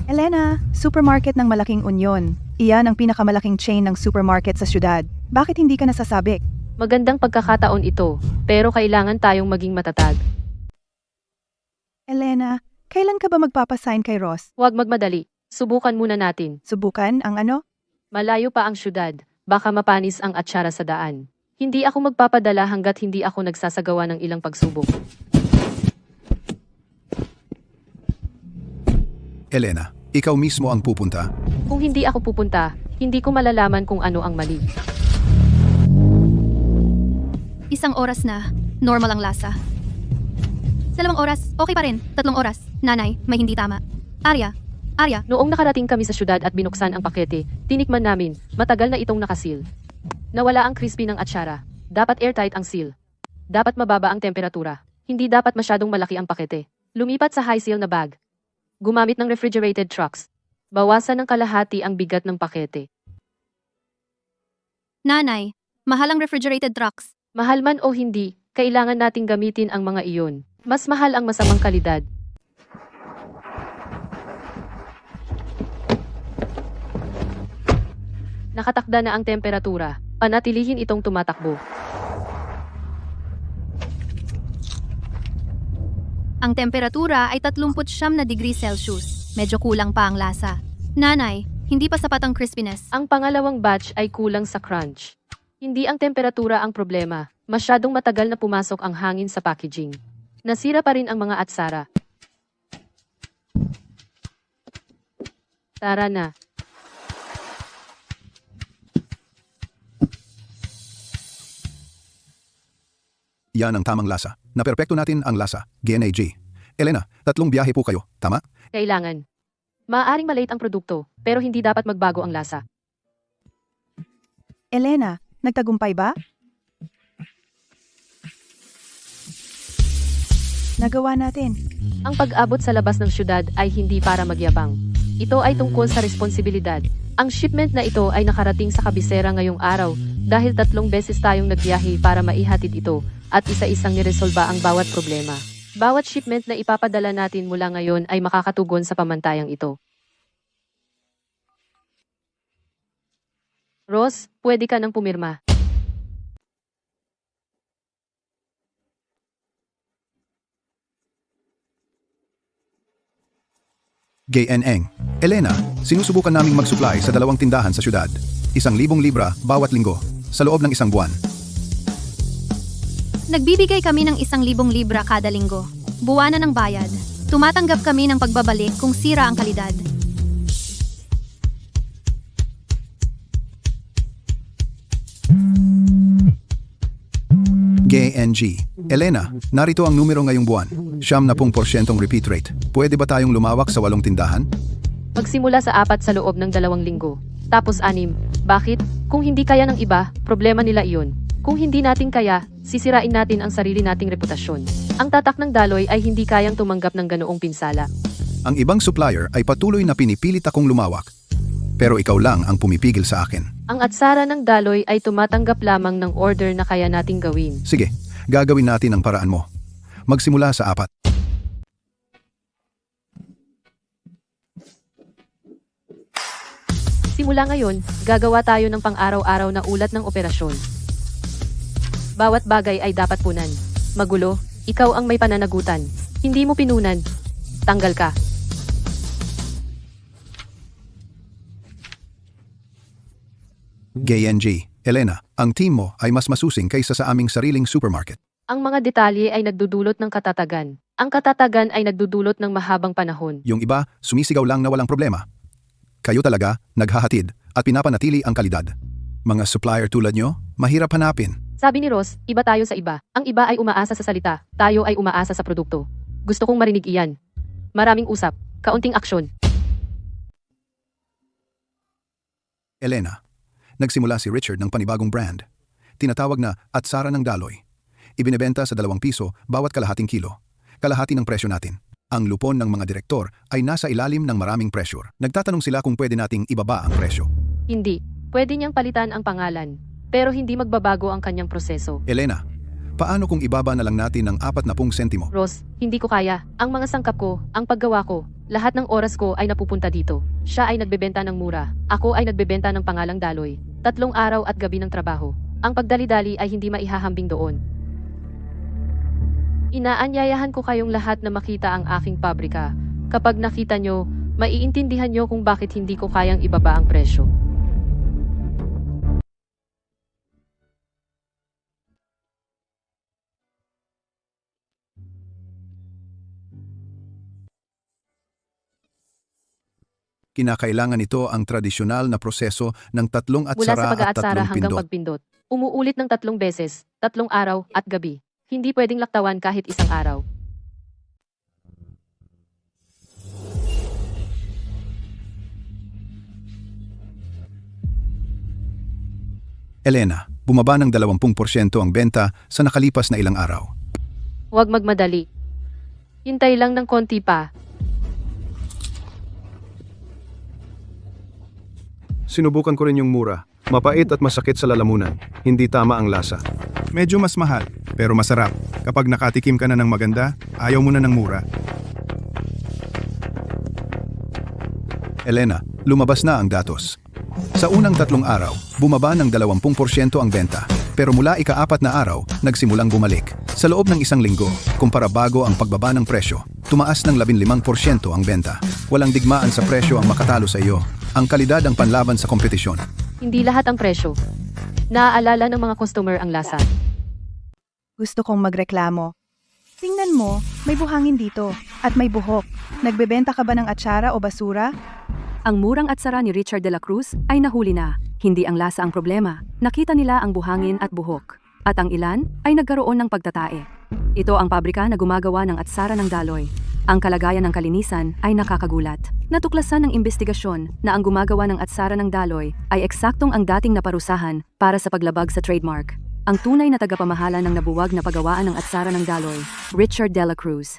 Elena, supermarket ng Malaking Union. Iyan ang pinakamalaking chain ng supermarket sa syudad. Bakit hindi ka nasasabik? Magandang pagkakataon ito, pero kailangan tayong maging matatag. Elena, kailan ka ba magpapasign kay Ross? Huwag magmadali. Subukan muna natin. Subukan ang ano? Malayo pa ang syudad. Baka mapanis ang atsara sa daan. Hindi ako magpapadala hanggat hindi ako nagsasagawa ng ilang pagsubok. Elena, ikaw mismo ang pupunta. Kung hindi ako pupunta, hindi ko malalaman kung ano ang mali. Isang oras na, normal ang lasa. 2 oras, okay pa rin. 3 oras, nanay, may hindi tama. Arya, Noong nakarating kami sa syudad at binuksan ang pakete, tinikman namin, matagal na itong nakasil. Nawala ang crispy ng atsara. Dapat airtight ang seal. Dapat mababa ang temperatura. Hindi dapat masyadong malaki ang pakete. Lumipat sa high seal na bag. Gumamit ng refrigerated trucks. Bawasan ng kalahati ang bigat ng pakete. nanay, mahal ang refrigerated trucks. Mahal man o hindi, kailangan nating gamitin ang mga iyon. Mas mahal ang masamang kalidad. Nakatakda na ang temperatura. Panatilihin itong tumatakbo. Ang temperatura ay 39 na degrees Celsius. Medyo kulang pa ang lasa. Nanay, hindi pa sapat ang crispiness. Ang pangalawang batch ay kulang sa crunch. Hindi ang temperatura ang problema. Masyadong matagal na pumasok ang hangin sa packaging. Nasira pa rin ang mga atsara. Tara na. Yan ang tamang lasa. Naperpekto natin ang lasa. GNAG. Elena, 3 biyahe po kayo, tama? Kailangan. Maaaring malate ang produkto, pero hindi dapat magbago ang lasa. Elena, nagtagumpay ba? Nagawa natin. Ang pag-abot sa labas ng syudad ay hindi para magyabang. Ito ay tungkol sa responsibilidad. Ang shipment na ito ay nakarating sa kabisera ngayong araw dahil 3 beses tayong nagbiyahe para maihatid ito at isa-isang niresolba ang bawat problema. Bawat shipment na ipapadala natin mula ngayon ay makakatugon sa pamantayang ito. Ross, pwede ka nang pumirma. GNN. Elena, sinusubukan naming mag-supply sa 2 tindahan sa syudad. 1,000 libra bawat linggo, sa loob ng 1 buwan. Nagbibigay kami ng 1,000 libra kada linggo. Buwanan ng bayad. Tumatanggap kami ng pagbabalik kung sira ang kalidad. GNG. Elena, narito ang numero ngayong buwan. 70% repeat rate. Pwede ba tayong lumawak sa 8 tindahan? Magsimula sa 4 sa loob ng 2 linggo. Tapos 6. Bakit? Kung hindi kaya ng iba, problema nila iyon. Kung hindi natin kaya, sisirain natin ang sarili nating reputasyon. Ang tatak ng daloy ay hindi kayang tumanggap ng ganoong pinsala. Ang ibang supplier ay patuloy na pinipilit akong lumawak. Pero ikaw lang ang pumipigil sa akin. Ang atsara ng daloy ay tumatanggap lamang ng order na kaya nating gawin. Sige, gagawin natin ang paraan mo. Magsimula sa 4. Simula ngayon, gagawa tayo ng pang-araw-araw na ulat ng operasyon. Bawat bagay ay dapat punan. Magulo, ikaw ang may pananagutan. Hindi mo pinunan. Tanggal ka. GNG. Elena, ang team mo ay mas masusing kaysa sa aming sariling supermarket. Ang mga detalye ay nagdudulot ng katatagan. Ang katatagan ay nagdudulot ng mahabang panahon. Yung iba, sumisigaw lang na walang problema. Kayo talaga, naghahatid at pinapanatili ang kalidad. Mga supplier tulad nyo, mahirap hanapin. Sabi ni Ross, iba tayo sa iba. Ang iba ay umaasa sa salita, tayo ay umaasa sa produkto. Gusto kong marinig iyan. Maraming usap, kaunting aksyon. Elena, nagsimula si Richard ng panibagong brand. Tinatawag na Atsara ng Daloy. Ibinebenta sa 2 piso bawat kalahating kilo. Kalahati ng presyo natin. Ang lupon ng mga direktor ay nasa ilalim ng maraming pressure. Nagtatanong sila kung pwede nating ibaba ang presyo. Hindi, pwede niyang palitan ang pangalan, pero hindi magbabago ang kanyang proseso. Elena, paano kung ibaba na lang natin ng 40 sentimo? Ross, hindi ko kaya. Ang mga sangkap ko, ang paggawa ko, lahat ng oras ko ay napupunta dito. Siya ay nagbebenta ng mura. Ako ay nagbebenta ng pangalang Daloy. 3 araw at gabi ng trabaho. Ang pagdali-dali ay hindi maihahambing doon. Inaanyayahan ko kayong lahat na makita ang aking pabrika. Kapag nakita nyo, maiintindihan nyo kung bakit hindi ko kayang ibaba ang presyo. Kinakailangan ito ang tradisyonal na proseso ng 3 Mula sa atsara at pag-aatsara 3 hanggang pindot. pagpindot. Umuulit ng 3 beses, 3 araw at gabi. Hindi pwedeng laktawan kahit isang araw. Elena, bumaba ng 20% ang benta sa nakalipas na ilang araw. Huwag magmadali. Hintay lang ng konti pa. Sinubukan ko rin yung mura. Mapait at masakit sa lalamunan. Hindi tama ang lasa. Medyo mas mahal, pero masarap. Kapag nakatikim ka na ng maganda, ayaw mo na ng mura. Elena, lumabas na ang datos. Sa unang 3 araw, bumaba ng 20% ang benta. Pero mula ika-4 na araw, nagsimulang bumalik. Sa loob ng 1 linggo, kumpara bago ang pagbaba ng presyo, tumaas ng 15% ang benta. Walang digmaan sa presyo ang makatalo sa iyo. Ang kalidad ang panlaban sa kompetisyon. Hindi lahat ang presyo. Naaalala ng mga customer ang lasa. Gusto kong magreklamo. Tingnan mo, may buhangin dito. At may buhok. Nagbebenta ka ba ng atsara o basura? Ang murang atsara ni Richard de la Cruz ay nahuli na. Hindi ang lasa ang problema. Nakita nila ang buhangin at buhok. At ang ilan ay nagkaroon ng pagtatae. Ito ang pabrika na gumagawa ng atsara ng Daloy. Ang kalagayan ng kalinisan ay nakakagulat. Natuklasan ng investigasyon na ang gumagawa ng atsara ng Daloy ay eksaktong ang dating naparusahan para sa paglabag sa trademark. Ang tunay na tagapamahala ng nabuwag na paggawaan ng atsara ng Daloy, Richard de la Cruz.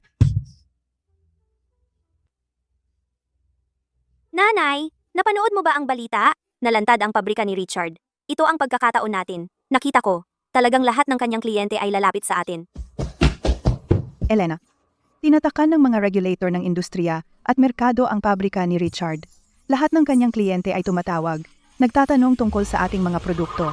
Nanay, napanood mo ba ang balita? Nalantad ang pabrika ni Richard. Ito ang pagkakataon natin. Nakita ko, talagang lahat ng kanyang kliyente ay lalapit sa atin. Elena, tinatakan ng mga regulator ng industriya at merkado ang pabrika ni Richard. Lahat ng kanyang kliyente ay tumatawag, nagtatanong tungkol sa ating mga produkto.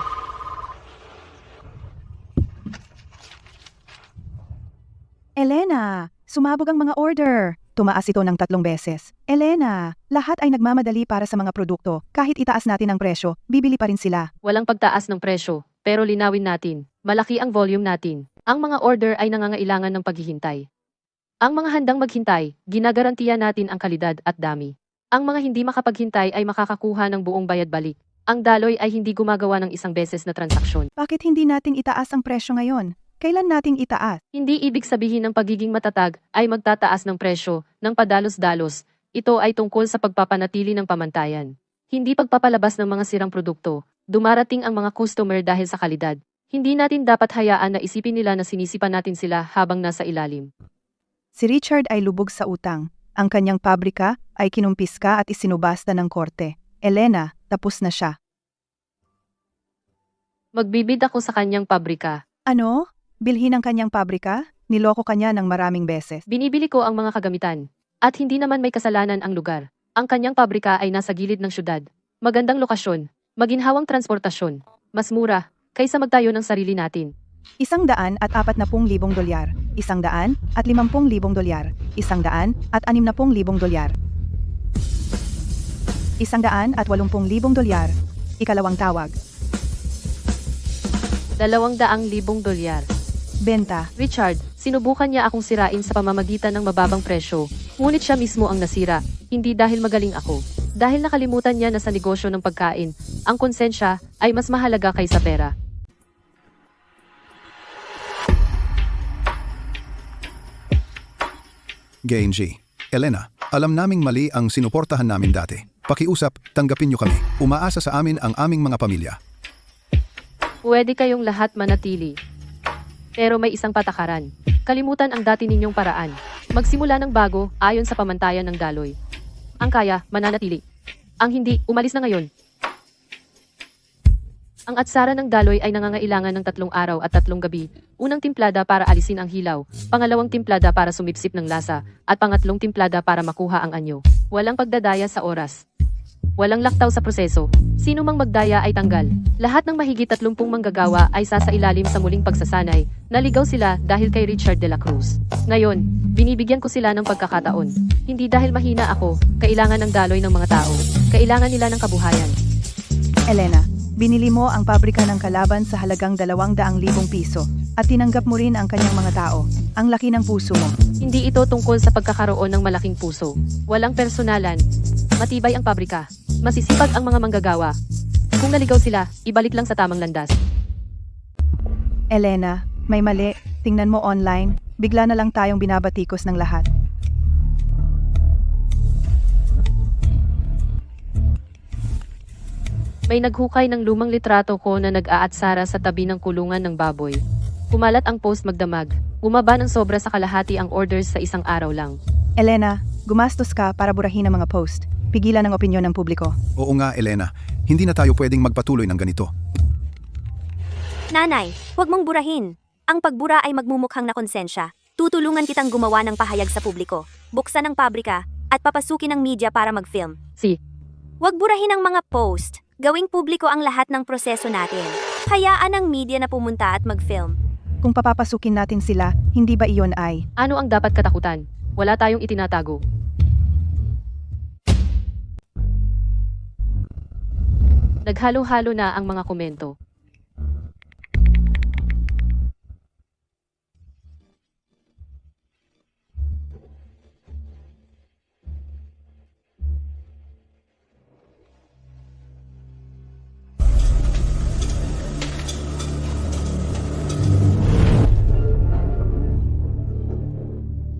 Elena, sumabog ang mga order. Tumaas ito ng 3 beses. Elena, lahat ay nagmamadali para sa mga produkto. Kahit itaas natin ang presyo, bibili pa rin sila. Walang pagtaas ng presyo, pero linawin natin. Malaki ang volume natin. Ang mga order ay nangangailangan ng paghihintay. Ang mga handang maghintay, ginagarantiya natin ang kalidad at dami. Ang mga hindi makapaghintay ay makakakuha ng buong bayad balik. Ang Daloy ay hindi gumagawa ng 1 beses na transaksyon. Bakit hindi nating itaas ang presyo ngayon? Kailan nating itaas? Hindi ibig sabihin ng pagiging matatag ay magtataas ng presyo ng padalos-dalos. Ito ay tungkol sa pagpapanatili ng pamantayan. Hindi pagpapalabas ng mga sirang produkto. Dumarating ang mga customer dahil sa kalidad. Hindi natin dapat hayaan na isipin nila na sinisipan natin sila habang nasa ilalim. Si Richard ay lubog sa utang. Ang kanyang pabrika ay kinumpiska at isinubasta ng korte. Elena, tapos na siya. Magbibid ako sa kanyang pabrika. Ano? Bilhin ang kanyang pabrika? Niloko kanya ng maraming beses. Binibili ko ang mga kagamitan. At hindi naman may kasalanan ang lugar. Ang kanyang pabrika ay nasa gilid ng syudad. Magandang lokasyon. Maginhawang transportasyon. Mas mura kaysa magtayo ng sarili natin. $140,000. $150,000. $150,000. $160,000. $180,000. Ikalawang tawag. $200,000. Benta. Richard, Sinubukan niya akong sirain sa pamamagitan ng mababang presyo, ngunit siya mismo ang nasira, hindi dahil magaling ako. Dahil nakalimutan niya na sa negosyo ng pagkain, ang konsensya ay mas mahalaga kaysa pera. G&G. Elena, alam naming mali ang sinuportahan namin dati. Pakiusap, tanggapin niyo kami. Umaasa sa amin ang aming mga pamilya. Pwede kayong lahat manatili. Pero may isang patakaran. Kalimutan ang dati ninyong paraan. Magsimula ng bago ayon sa pamantayan ng daloy. Ang kaya, mananatili. Ang hindi, umalis na ngayon. Ang atsara ng daloy ay nangangailangan ng 3 araw at 3 gabi. Unang timplada para alisin ang hilaw, pangalawang timplada para sumipsip ng lasa, at pangatlong timplada para makuha ang anyo. Walang pagdadaya sa oras. Walang laktaw sa proseso. Sino mang magdaya ay tanggal. Lahat ng mahigit 30 manggagawa ay sasailalim sa muling pagsasanay. Naligaw sila dahil kay Richard de la Cruz. Ngayon, binibigyan ko sila ng pagkakataon. Hindi dahil mahina ako, kailangan ng daloy ng mga tao. Kailangan nila ng kabuhayan. Elena, binili mo ang pabrika ng kalaban sa halagang 200,000 piso at tinanggap mo rin ang kanyang mga tao. Ang laki ng puso mo. Hindi ito tungkol sa pagkakaroon ng malaking puso. Walang personalan. Matibay ang pabrika. Masisipag ang mga manggagawa. Kung naligaw sila, ibalik lang sa tamang landas. Elena, may mali. Tingnan mo online. Bigla na lang tayong binabatikos ng lahat. May naghukay ng lumang litrato ko na nag-aatsara sa tabi ng kulungan ng baboy. Kumalat ang post magdamag. Bumaba ng sobra sa kalahati ang orders sa isang araw lang. Elena, gumastos ka para burahin ang mga post. Pigilan ang opinyon ng publiko. Oo nga, Elena. Hindi na tayo pwedeng magpatuloy ng ganito. Nanay, huwag mong burahin. Ang pagbura ay magmumukhang na konsensya. Tutulungan kitang gumawa ng pahayag sa publiko, buksan ang pabrika, at papasukin ng media para mag-film. Huwag burahin ang mga post. Gawing publiko ang lahat ng proseso natin. Hayaan ang media na pumunta at mag-film. Kung papapasukin natin sila, hindi ba iyon ay? Ano ang dapat katakutan? Wala tayong itinatago. Naghalo-halo na ang mga komento.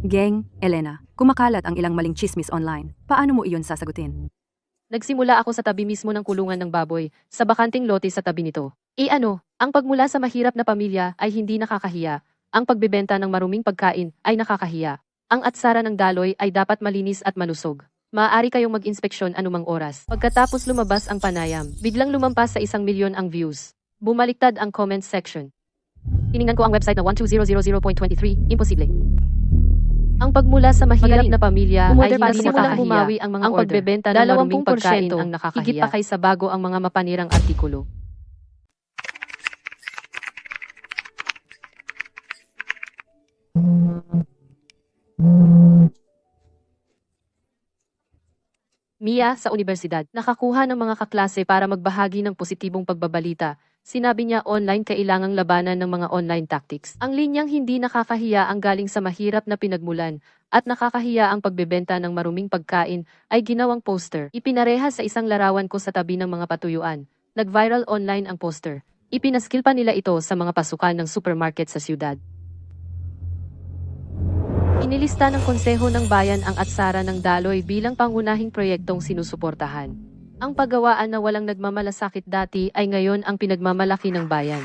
Geng, Elena, kumakalat ang ilang maling chismis online. Paano mo iyon sasagutin? Nagsimula ako sa tabi mismo ng kulungan ng baboy, sa bakanting lote sa tabi nito. Ang pagmula sa mahirap na pamilya ay hindi nakakahiya. Ang pagbebenta ng maruming pagkain ay nakakahiya. Ang atsara ng daloy ay dapat malinis at malusog. Maaari kayong mag-inspeksyon anumang oras. Pagkatapos lumabas ang panayam, biglang lumampas sa 1,000,000 ang views. Bumaliktad ang comment section. Tiningnan ko ang website na 12000.23, imposible. Ang pagmula sa mahirap na pamilya ay hindi nakakahiya. Bumawi ang mga pagbebenta ng maruming pagkain ang nakakahiya. Higit pa kaysa bago ang mga mapanirang artikulo. Mia sa universidad, nakakuha ng mga kaklase para magbahagi ng positibong pagbabalita. Sinabi niya online kailangang labanan ng mga online tactics. Ang linyang hindi nakakahiya ang galing sa mahirap na pinagmulan at nakakahiya ang pagbebenta ng maruming pagkain ay ginawang poster. Ipinareha sa isang larawan ko sa tabi ng mga patuyuan. Nag-viral online ang poster. Ipinaskil pa nila ito sa mga pasukan ng supermarket sa siyudad. Inilista ng Konseho ng Bayan ang atsara ng daloy bilang pangunahing proyektong sinusuportahan. Ang paggawaan na walang nagmamalasakit dati ay ngayon ang pinagmamalaki ng bayan.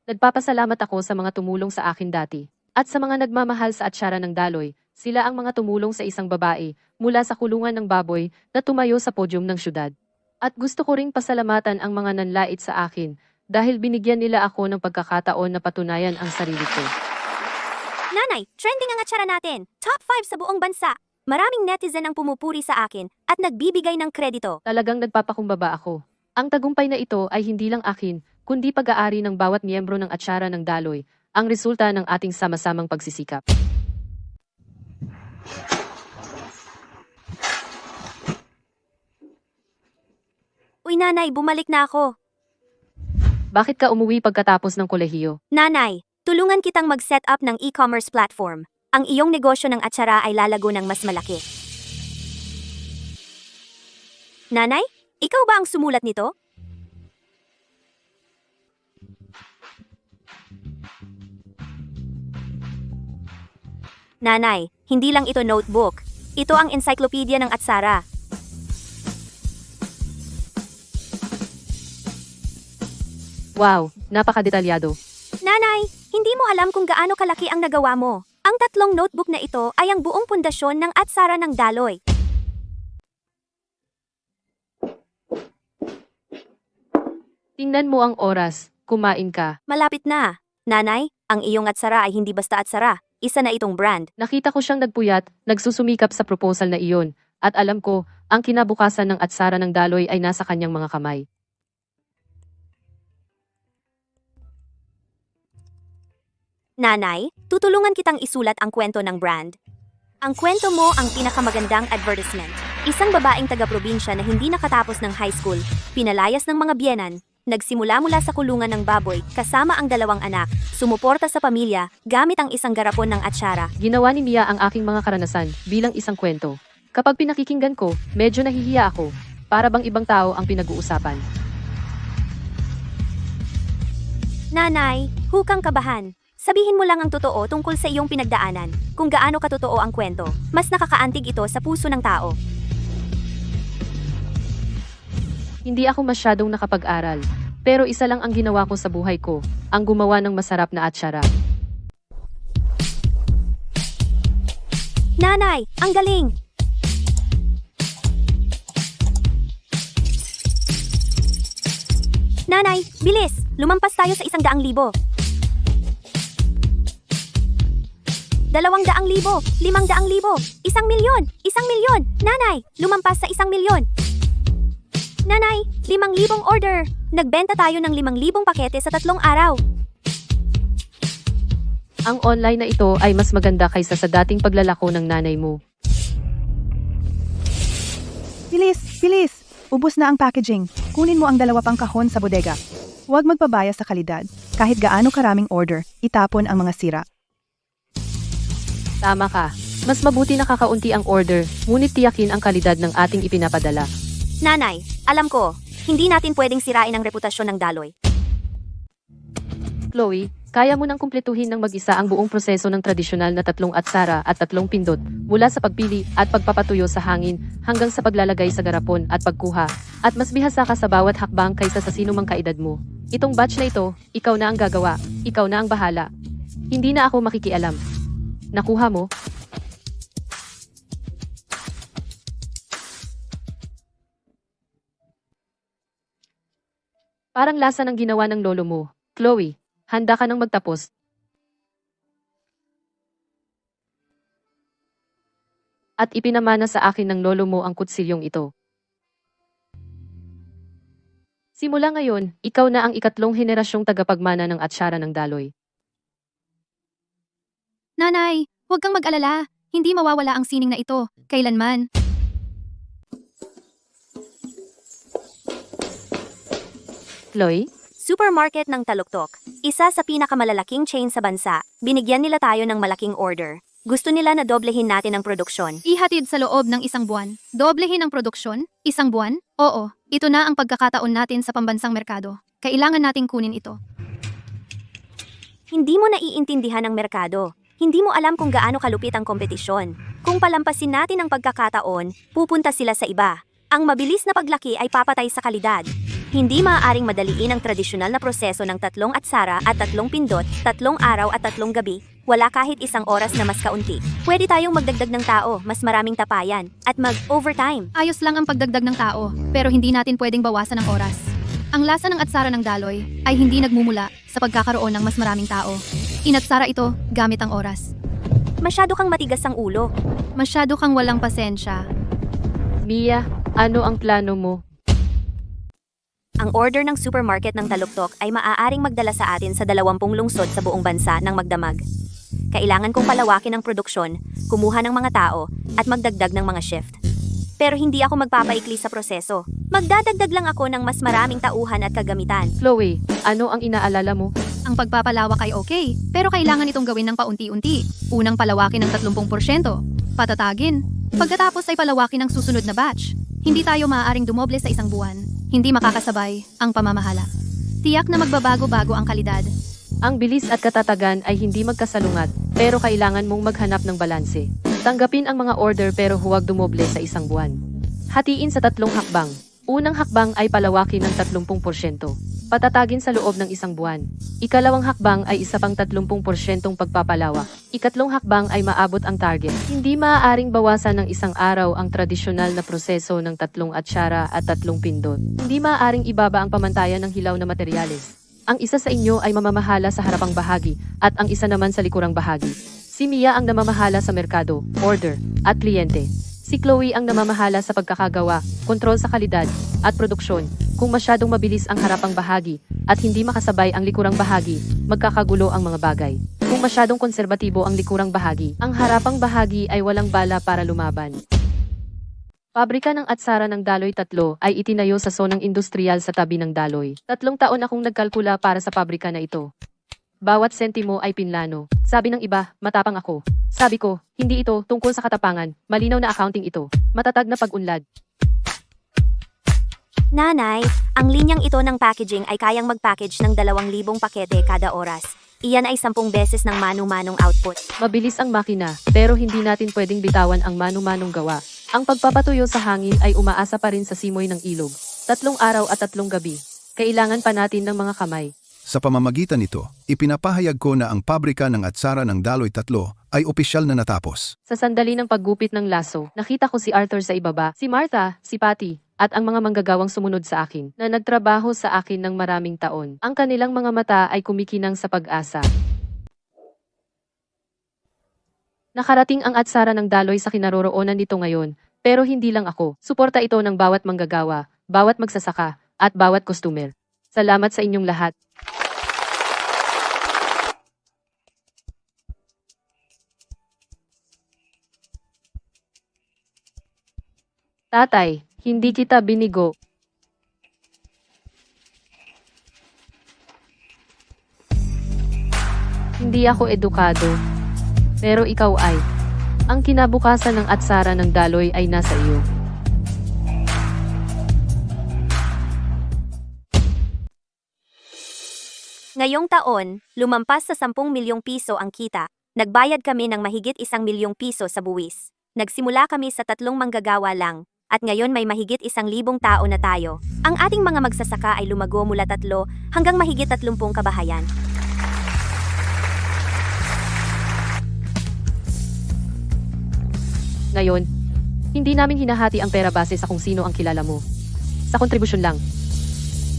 Nagpapasalamat ako sa mga tumulong sa akin dati. At sa mga nagmamahal sa atsara ng daloy, sila ang mga tumulong sa isang babae mula sa kulungan ng baboy na tumayo sa podyum ng syudad. At gusto ko ring pasalamatan ang mga nanlait sa akin dahil binigyan nila ako ng pagkakataon na patunayan ang sarili ko. Nanay, trending ang atsara natin. Top 5 sa buong bansa. Maraming netizen ang pumupuri sa akin at nagbibigay ng kredito. Talagang nagpapakumbaba ako. Ang tagumpay na ito ay hindi lang akin, kundi pag-aari ng bawat miyembro ng atsara ng daloy, ang resulta ng ating sama-samang pagsisikap. Uy nanay, bumalik na ako. Bakit ka umuwi pagkatapos ng kolehiyo? Nanay, Tulungan kitang mag-set up ng e-commerce platform. Ang iyong negosyo ng atsara ay lalago ng mas malaki. Nanay, ikaw ba ang sumulat nito? Nanay, hindi lang ito notebook. Ito ang encyclopedia ng atsara. Wow, napakadetalyado. Nanay, hindi mo alam kung gaano kalaki ang nagawa mo. Ang 3 notebook na ito ay ang buong pundasyon ng atsara ng Daloy. Tingnan mo ang oras, kumain ka. Malapit na. Nanay, ang iyong atsara ay hindi basta atsara. Isa na itong brand. Nakita ko siyang nagpuyat, nagsusumikap sa proposal na iyon, at alam ko, ang kinabukasan ng atsara ng Daloy ay nasa kanyang mga kamay. Nanay, tutulungan kitang isulat ang kwento ng brand. Ang kwento mo ang pinakamagandang advertisement. Isang babaeng taga-probinsya na hindi nakatapos ng high school, pinalayas ng mga biyenan, nagsimula mula sa kulungan ng baboy kasama ang 2 anak, sumuporta sa pamilya gamit ang isang garapon ng atsara. Ginawa ni Mia ang aking mga karanasan bilang isang kwento. Kapag pinakikinggan ko, medyo nahihiya ako. Para bang ibang tao ang pinag-uusapan. Nanay, hukang kabahan. Sabihin mo lang ang totoo tungkol sa iyong pinagdaanan. Kung gaano katotoo ang kwento, mas nakakaantig ito sa puso ng tao. Hindi ako masyadong nakapag-aral. Pero isa lang ang ginawa ko sa buhay ko, ang gumawa ng masarap na atsara. Nanay, ang galing! Nanay, bilis! Lumampas tayo sa 100,000. 200,000, 500,000, 1,000,000, 1,000,000. Nanay, lumampas sa 1,000,000. Nanay, 5,000 order. Nagbenta tayo ng 5,000 pakete sa 3 araw. Ang online na ito ay mas maganda kaysa sa dating paglalako ng nanay mo. Bilis, bilis! Ubus na ang packaging. Kunin mo ang 2 pang kahon sa bodega. Huwag magpabaya sa kalidad. Kahit gaano karaming order, itapon ang mga sira. Tama ka. Mas mabuti na kakaunti ang order, ngunit tiyakin ang kalidad ng ating ipinapadala. Nanay, alam ko, hindi natin pwedeng sirain ang reputasyon ng Daloy. Chloe, kaya mo nang kumpletuhin ng mag-isa ang buong proseso ng tradisyonal na 3 atsara at 3 pindot, mula sa pagpili at pagpapatuyo sa hangin hanggang sa paglalagay sa garapon at pagkuha, at mas bihasa ka sa bawat hakbang kaysa sa sinumang kaedad mo. Itong batch na ito, ikaw na ang gagawa, ikaw na ang bahala. Hindi na ako makikialam. Nakuha mo? Parang lasa ng ginawa ng lolo mo. Chloe, handa ka nang magtapos. At ipinamana sa akin ng lolo mo ang kutsilyong ito. Simula ngayon, ikaw na ang 3 henerasyong tagapagmana ng atsara ng Daloy. Nanay, huwag kang mag-alala. Hindi mawawala ang sining na ito, kailanman. Chloe? Supermarket ng Taluktok. Isa sa pinakamalalaking chain sa bansa. Binigyan nila tayo ng malaking order. Gusto nila na doblehin natin ang produksyon. Ihatid sa loob ng 1 buwan. Doblehin ang produksyon? 1 buwan? Oo, ito na ang pagkakataon natin sa pambansang merkado. Kailangan nating kunin ito. Hindi mo naiintindihan ang merkado. Hindi mo alam kung gaano kalupit ang kompetisyon. Kung palampasin natin ang pagkakataon, pupunta sila sa iba. Ang mabilis na paglaki ay papatay sa kalidad. Hindi maaaring madaliin ang tradisyonal na proseso ng 3 atsara at 3 pindot, 3 araw at 3 gabi, wala kahit 1 oras na mas kaunti. Pwede tayong magdagdag ng tao, mas maraming tapayan, at mag-overtime. Ayos lang ang pagdagdag ng tao, pero hindi natin pwedeng bawasan ang oras. Ang lasa ng atsara ng Daloy ay hindi nagmumula sa pagkakaroon ng mas maraming tao. Inatsara ito gamit ang oras. Masyado kang matigas ang ulo. Masyado kang walang pasensya. Mia, ano ang plano mo? Ang order ng supermarket ng Taluktok ay maaaring magdala sa atin sa 20 lungsod sa buong bansa ng magdamag. Kailangan kong palawakin ang produksyon, kumuha ng mga tao, at magdagdag ng mga shift. pero hindi ako magpapaikli sa proseso. Magdadagdag lang ako ng mas maraming tauhan at kagamitan. Chloe, ano ang inaalala mo? Ang pagpapalawak ay okay, pero kailangan itong gawin ng paunti-unti. Unang palawakin ng 30%, patatagin. Pagkatapos ay palawakin ng susunod na batch. Hindi tayo maaaring dumoble sa isang buwan. Hindi makakasabay ang pamamahala. Tiyak na magbabago-bago ang kalidad. Ang bilis at katatagan ay hindi magkasalungat, pero kailangan mong maghanap ng balanse. Tanggapin ang mga order pero huwag dumoble sa isang buwan. Hatiin sa 3 hakbang. Unang hakbang ay palawakin ng 30%. Patatagin sa loob ng isang buwan. Ikalawang hakbang ay isa pang 30% pagpapalawak. Ikatlong hakbang ay maabot ang target. Hindi maaaring bawasan ng isang araw ang tradisyonal na proseso ng 3 atsara at 3 pindot. Hindi maaaring ibaba ang pamantayan ng hilaw na materyales. Ang isa sa inyo ay mamamahala sa harapang bahagi at ang isa naman sa likurang bahagi. Si Mia ang namamahala sa merkado, order, at kliyente. Si Chloe ang namamahala sa pagkakagawa, kontrol sa kalidad, at produksyon. Kung masyadong mabilis ang harapang bahagi at hindi makasabay ang likurang bahagi, magkakagulo ang mga bagay. Kung masyadong konserbatibo ang likurang bahagi, ang harapang bahagi ay walang bala para lumaban. Pabrika ng atsara ng Daloy 3 ay itinayo sa zonang industrial sa tabi ng Daloy. 3 taon akong nagkalkula para sa pabrika na ito. Bawat sentimo ay pinlano. Sabi ng iba, matapang ako. Sabi ko, hindi ito tungkol sa katapangan, malinaw na accounting ito. Matatag na pag-unlad. Nanay, ang linyang ito ng packaging ay kayang mag-package ng 2,000 pakete kada oras. Iyan ay 10 beses ng manu-manong output. Mabilis ang makina, pero hindi natin pwedeng bitawan ang manu-manong gawa. Ang pagpapatuyo sa hangin ay umaasa pa rin sa simoy ng ilog. 3 araw at 3 gabi. Kailangan pa natin ng mga kamay. Sa pamamagitan nito, ipinapahayag ko na ang pabrika ng atsara ng Daloy 3 ay opisyal na natapos. Sa sandali ng paggupit ng laso, nakita ko si Arthur sa ibaba, si Martha, si Patty, at ang mga manggagawang sumunod sa akin, na nagtrabaho sa akin ng maraming taon. Ang kanilang mga mata ay kumikinang sa pag-asa. Nakarating ang atsara ng Daloy sa kinaroroonan nito ngayon, pero hindi lang ako. Suporta ito ng bawat manggagawa, bawat magsasaka, at bawat customer. Salamat sa inyong lahat. Tatay, hindi kita binigo. Hindi ako edukado. Pero ikaw ay. Ang kinabukasan ng atsara ng Daloy ay nasa iyo. Ngayong taon, lumampas sa 10 milyong piso ang kita. Nagbayad kami ng mahigit 1 milyong piso sa buwis. Nagsimula kami sa 3 manggagawa lang, at ngayon may mahigit 1,000 tao na tayo. Ang ating mga magsasaka ay lumago mula 3 hanggang mahigit 30 kabahayan. Ngayon, hindi namin hinahati ang pera base sa kung sino ang kilala mo. Sa kontribusyon lang.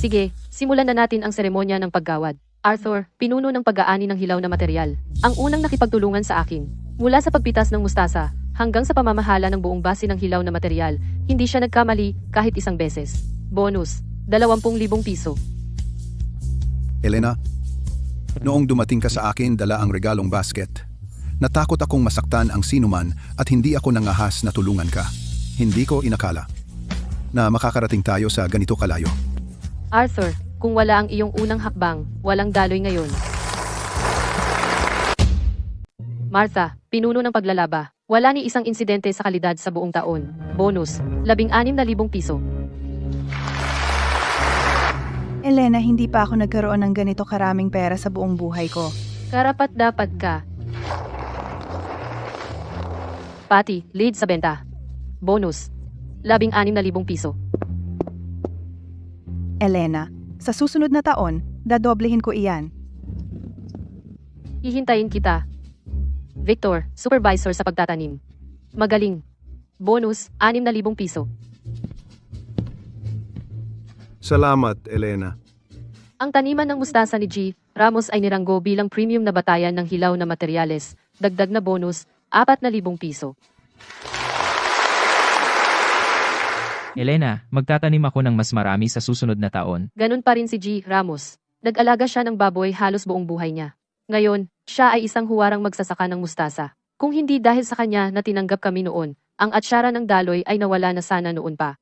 Sige, simulan na natin ang seremonya ng paggawad. Arthur, pinuno ng pag-aani ng hilaw na material. Ang unang nakipagtulungan sa akin. Mula sa pagpitas ng mustasa, hanggang sa pamamahala ng buong base ng hilaw na material, hindi siya nagkamali kahit isang beses. Bonus, 20,000 piso. Elena, noong dumating ka sa akin dala ang regalong basket, natakot akong masaktan ang sinuman at hindi ako nangahas na tulungan ka. Hindi ko inakala na makakarating tayo sa ganito kalayo. Arthur, kung wala ang iyong unang hakbang, walang Daloy ngayon. Martha, pinuno ng paglalaba. Wala ni isang insidente sa kalidad sa buong taon. Bonus, 16,000 piso. Elena, hindi pa ako nagkaroon ng ganito karaming pera sa buong buhay ko. Karapat dapat ka. Patty, lead sa benta. Bonus, 16,000 piso. Elena, sa susunod na taon, dadoblehin ko iyan. Hihintayin kita. Victor, supervisor sa pagtatanim. Magaling. Bonus, 6,000 piso. Salamat, Elena. Ang taniman ng mustasa ni G. Ramos ay niranggo bilang premium na batayan ng hilaw na materyales. Dagdag na bonus, 4,000 piso. Elena, magtatanim ako ng mas marami sa susunod na taon. Ganun pa rin si G. Ramos. Nag-alaga siya ng baboy halos buong buhay niya. Ngayon, siya ay isang huwarang magsasaka ng mustasa. Kung hindi dahil sa kanya na tinanggap kami noon, ang atsara ng daloy ay nawala na sana noon pa.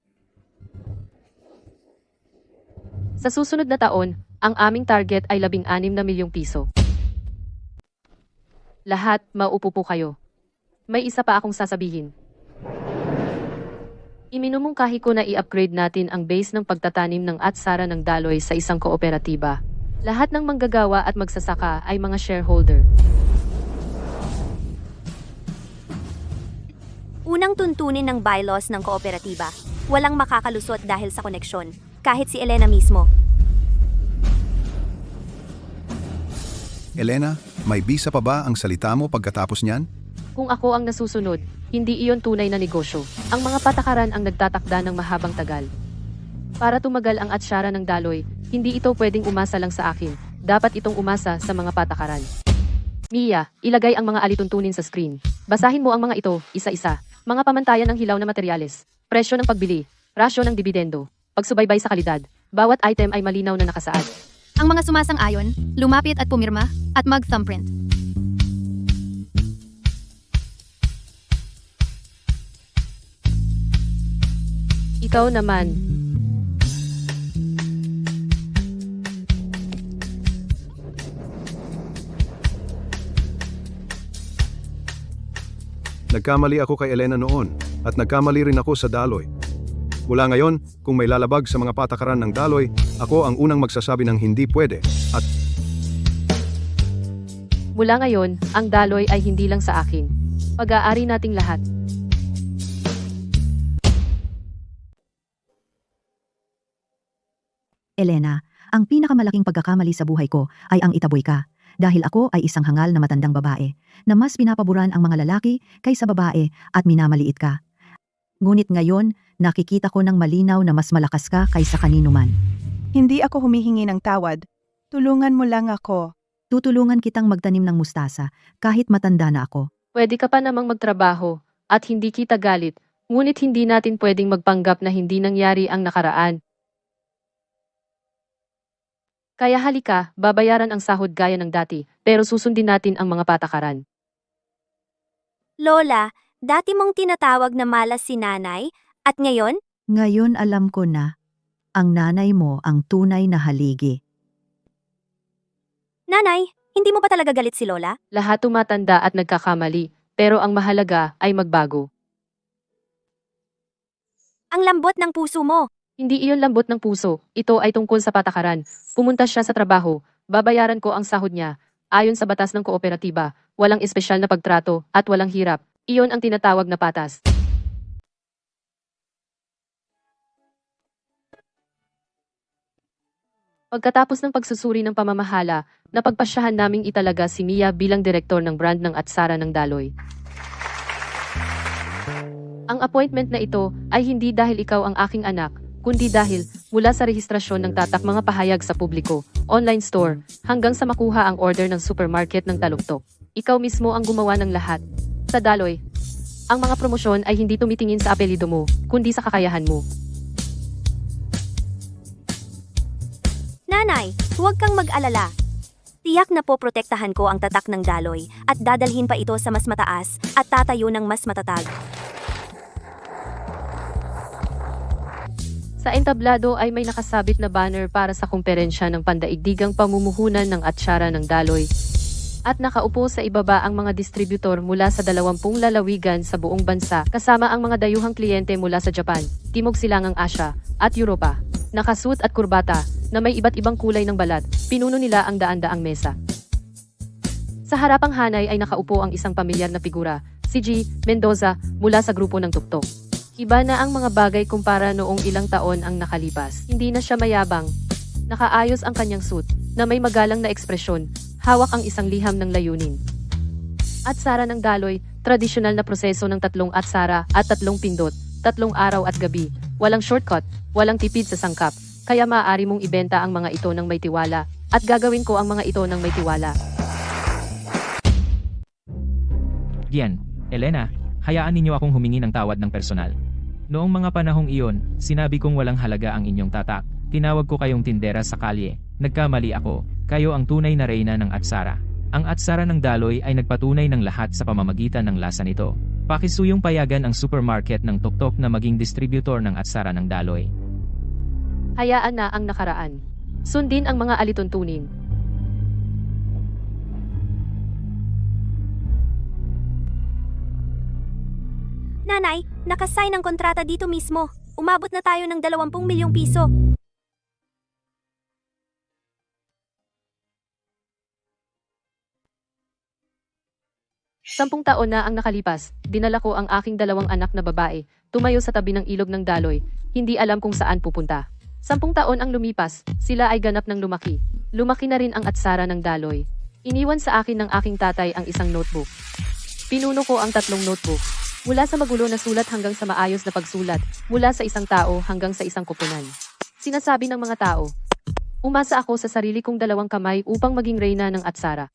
Sa susunod na taon, ang aming target ay 16 na milyong piso. Lahat, maupo po kayo. May isa pa akong sasabihin. Iminumungkahi ko na i-upgrade natin ang base ng pagtatanim ng atsara ng daloy sa isang kooperatiba. Lahat ng manggagawa at magsasaka ay mga shareholder. Unang tuntunin ng bylaws ng kooperatiba. Walang makakalusot dahil sa koneksyon, kahit si Elena mismo. Elena, may bisa pa ba ang salita mo pagkatapos niyan? Kung ako ang nasusunod, hindi iyon tunay na negosyo. Ang mga patakaran ang nagtatakda ng mahabang tagal. Para tumagal ang atsara ng daloy, hindi ito pwedeng umasa lang sa akin. Dapat itong umasa sa mga patakaran. Mia, ilagay ang mga alituntunin sa screen. Basahin mo ang mga ito, isa-isa. Mga pamantayan ng hilaw na materyales, presyo ng pagbili, rasyo ng dibidendo, pagsubaybay sa kalidad. Bawat item ay malinaw na nakasaad. Ang mga sumasang-ayon, lumapit at pumirma, at mag-thumbprint. Ikaw naman. Nagkamali ako kay Elena noon, at nagkamali rin ako sa daloy. Mula ngayon, kung may lalabag sa mga patakaran ng daloy, ako ang unang magsasabi ng hindi pwede, at Mula ngayon, ang daloy ay hindi lang sa akin. Pag-aari nating lahat. Elena, ang pinakamalaking pagkakamali sa buhay ko ay ang itaboy ka. Dahil ako ay isang hangal na matandang babae, na mas pinapaboran ang mga lalaki kaysa babae at minamaliit ka. Ngunit ngayon, nakikita ko ng malinaw na mas malakas ka kaysa kanino man. Hindi ako humihingi ng tawad. Tulungan mo lang ako. Tutulungan kitang magtanim ng mustasa kahit matanda na ako. Pwede ka pa namang magtrabaho, at hindi kita galit, ngunit hindi natin pwedeng magpanggap na hindi nangyari ang nakaraan. Kaya halika, babayaran ang sahod gaya ng dati, pero susundin natin ang mga patakaran. Lola, dati mong tinatawag na malas si nanay, at ngayon? Ngayon alam ko na, ang nanay mo ang tunay na haligi. Nanay, hindi mo ba talaga galit si Lola? Lahat tumatanda at nagkakamali, pero ang mahalaga ay magbago. Ang lambot ng puso mo. Hindi iyon lambot ng puso, ito ay tungkol sa patakaran. Pumunta siya sa trabaho, babayaran ko ang sahod niya. Ayon sa batas ng kooperatiba, walang espesyal na pagtrato at walang hirap. Iyon ang tinatawag na patas. Pagkatapos ng pagsusuri ng pamamahala, napagpasyahan naming italaga si Mia bilang direktor ng brand ng atsara ng daloy. Ang appointment na ito ay hindi dahil ikaw ang aking anak, kundi dahil mula sa rehistrasyon ng tatak mga pahayag sa publiko, online store, hanggang sa makuha ang order ng supermarket ng Taluktok. Ikaw mismo ang gumawa ng lahat. Sa daloy, ang mga promosyon ay hindi tumitingin sa apelyido mo, kundi sa kakayahan mo. Nanay, huwag kang mag-alala. Tiyak na po protektahan ko ang tatak ng daloy at dadalhin pa ito sa mas mataas at tatayo ng mas matatag. Sa entablado ay may nakasabit na banner para sa kumperensya ng pandaigdigang pamumuhunan ng atsara ng daloy. At nakaupo sa ibaba ang mga distributor mula sa 20 lalawigan sa buong bansa kasama ang mga dayuhang kliyente mula sa Japan, Timog Silangang Asya, at Europa. Nakasuot at kurbata na may iba't ibang kulay ng balat, pinuno nila ang daan-daang mesa. Sa harapang hanay ay nakaupo ang isang pamilyar na figura, si G. Mendoza, mula sa grupo ng Tuktok. Iba na ang mga bagay kumpara noong ilang taon ang nakalipas. Hindi na siya mayabang. Nakaayos ang kanyang suit, na may magalang na ekspresyon, hawak ang isang liham ng layunin. Atsara ng daloy, tradisyonal na proseso ng 3 atsara at 3 pindot, 3 araw at gabi. Walang shortcut, walang tipid sa sangkap, kaya maaari mong ibenta ang mga ito ng may tiwala, at gagawin ko ang mga ito ng may tiwala. Gian, Elena, hayaan ninyo akong humingi ng tawad ng personal. Noong mga panahong iyon, sinabi kong walang halaga ang inyong tatak. Tinawag ko kayong tindera sa kalye. Nagkamali ako. Kayo ang tunay na reyna ng atsara. Ang atsara ng daloy ay nagpatunay ng lahat sa pamamagitan ng lasa nito. Pakisuyong payagan ang supermarket ng Tuktok na maging distributor ng atsara ng Daloy. Hayaan na ang nakaraan. Sundin ang mga alituntunin. Nanay, nakasign ang kontrata dito mismo. Umabot na tayo ng 20 milyong piso. Sampung taon na ang nakalipas, dinala ko ang aking 2 anak na babae, tumayo sa tabi ng ilog ng Daloy, hindi alam kung saan pupunta. 10 taon ang lumipas, sila ay ganap ng lumaki. Lumaki na rin ang atsara ng Daloy. Iniwan sa akin ng aking tatay ang isang notebook. Pinuno ko ang 3 notebook. Mula sa magulo na sulat hanggang sa maayos na pagsulat, mula sa isang tao hanggang sa isang koponan. Sinasabi ng mga tao, umasa ako sa sarili kong 2 kamay upang maging reyna ng atsara.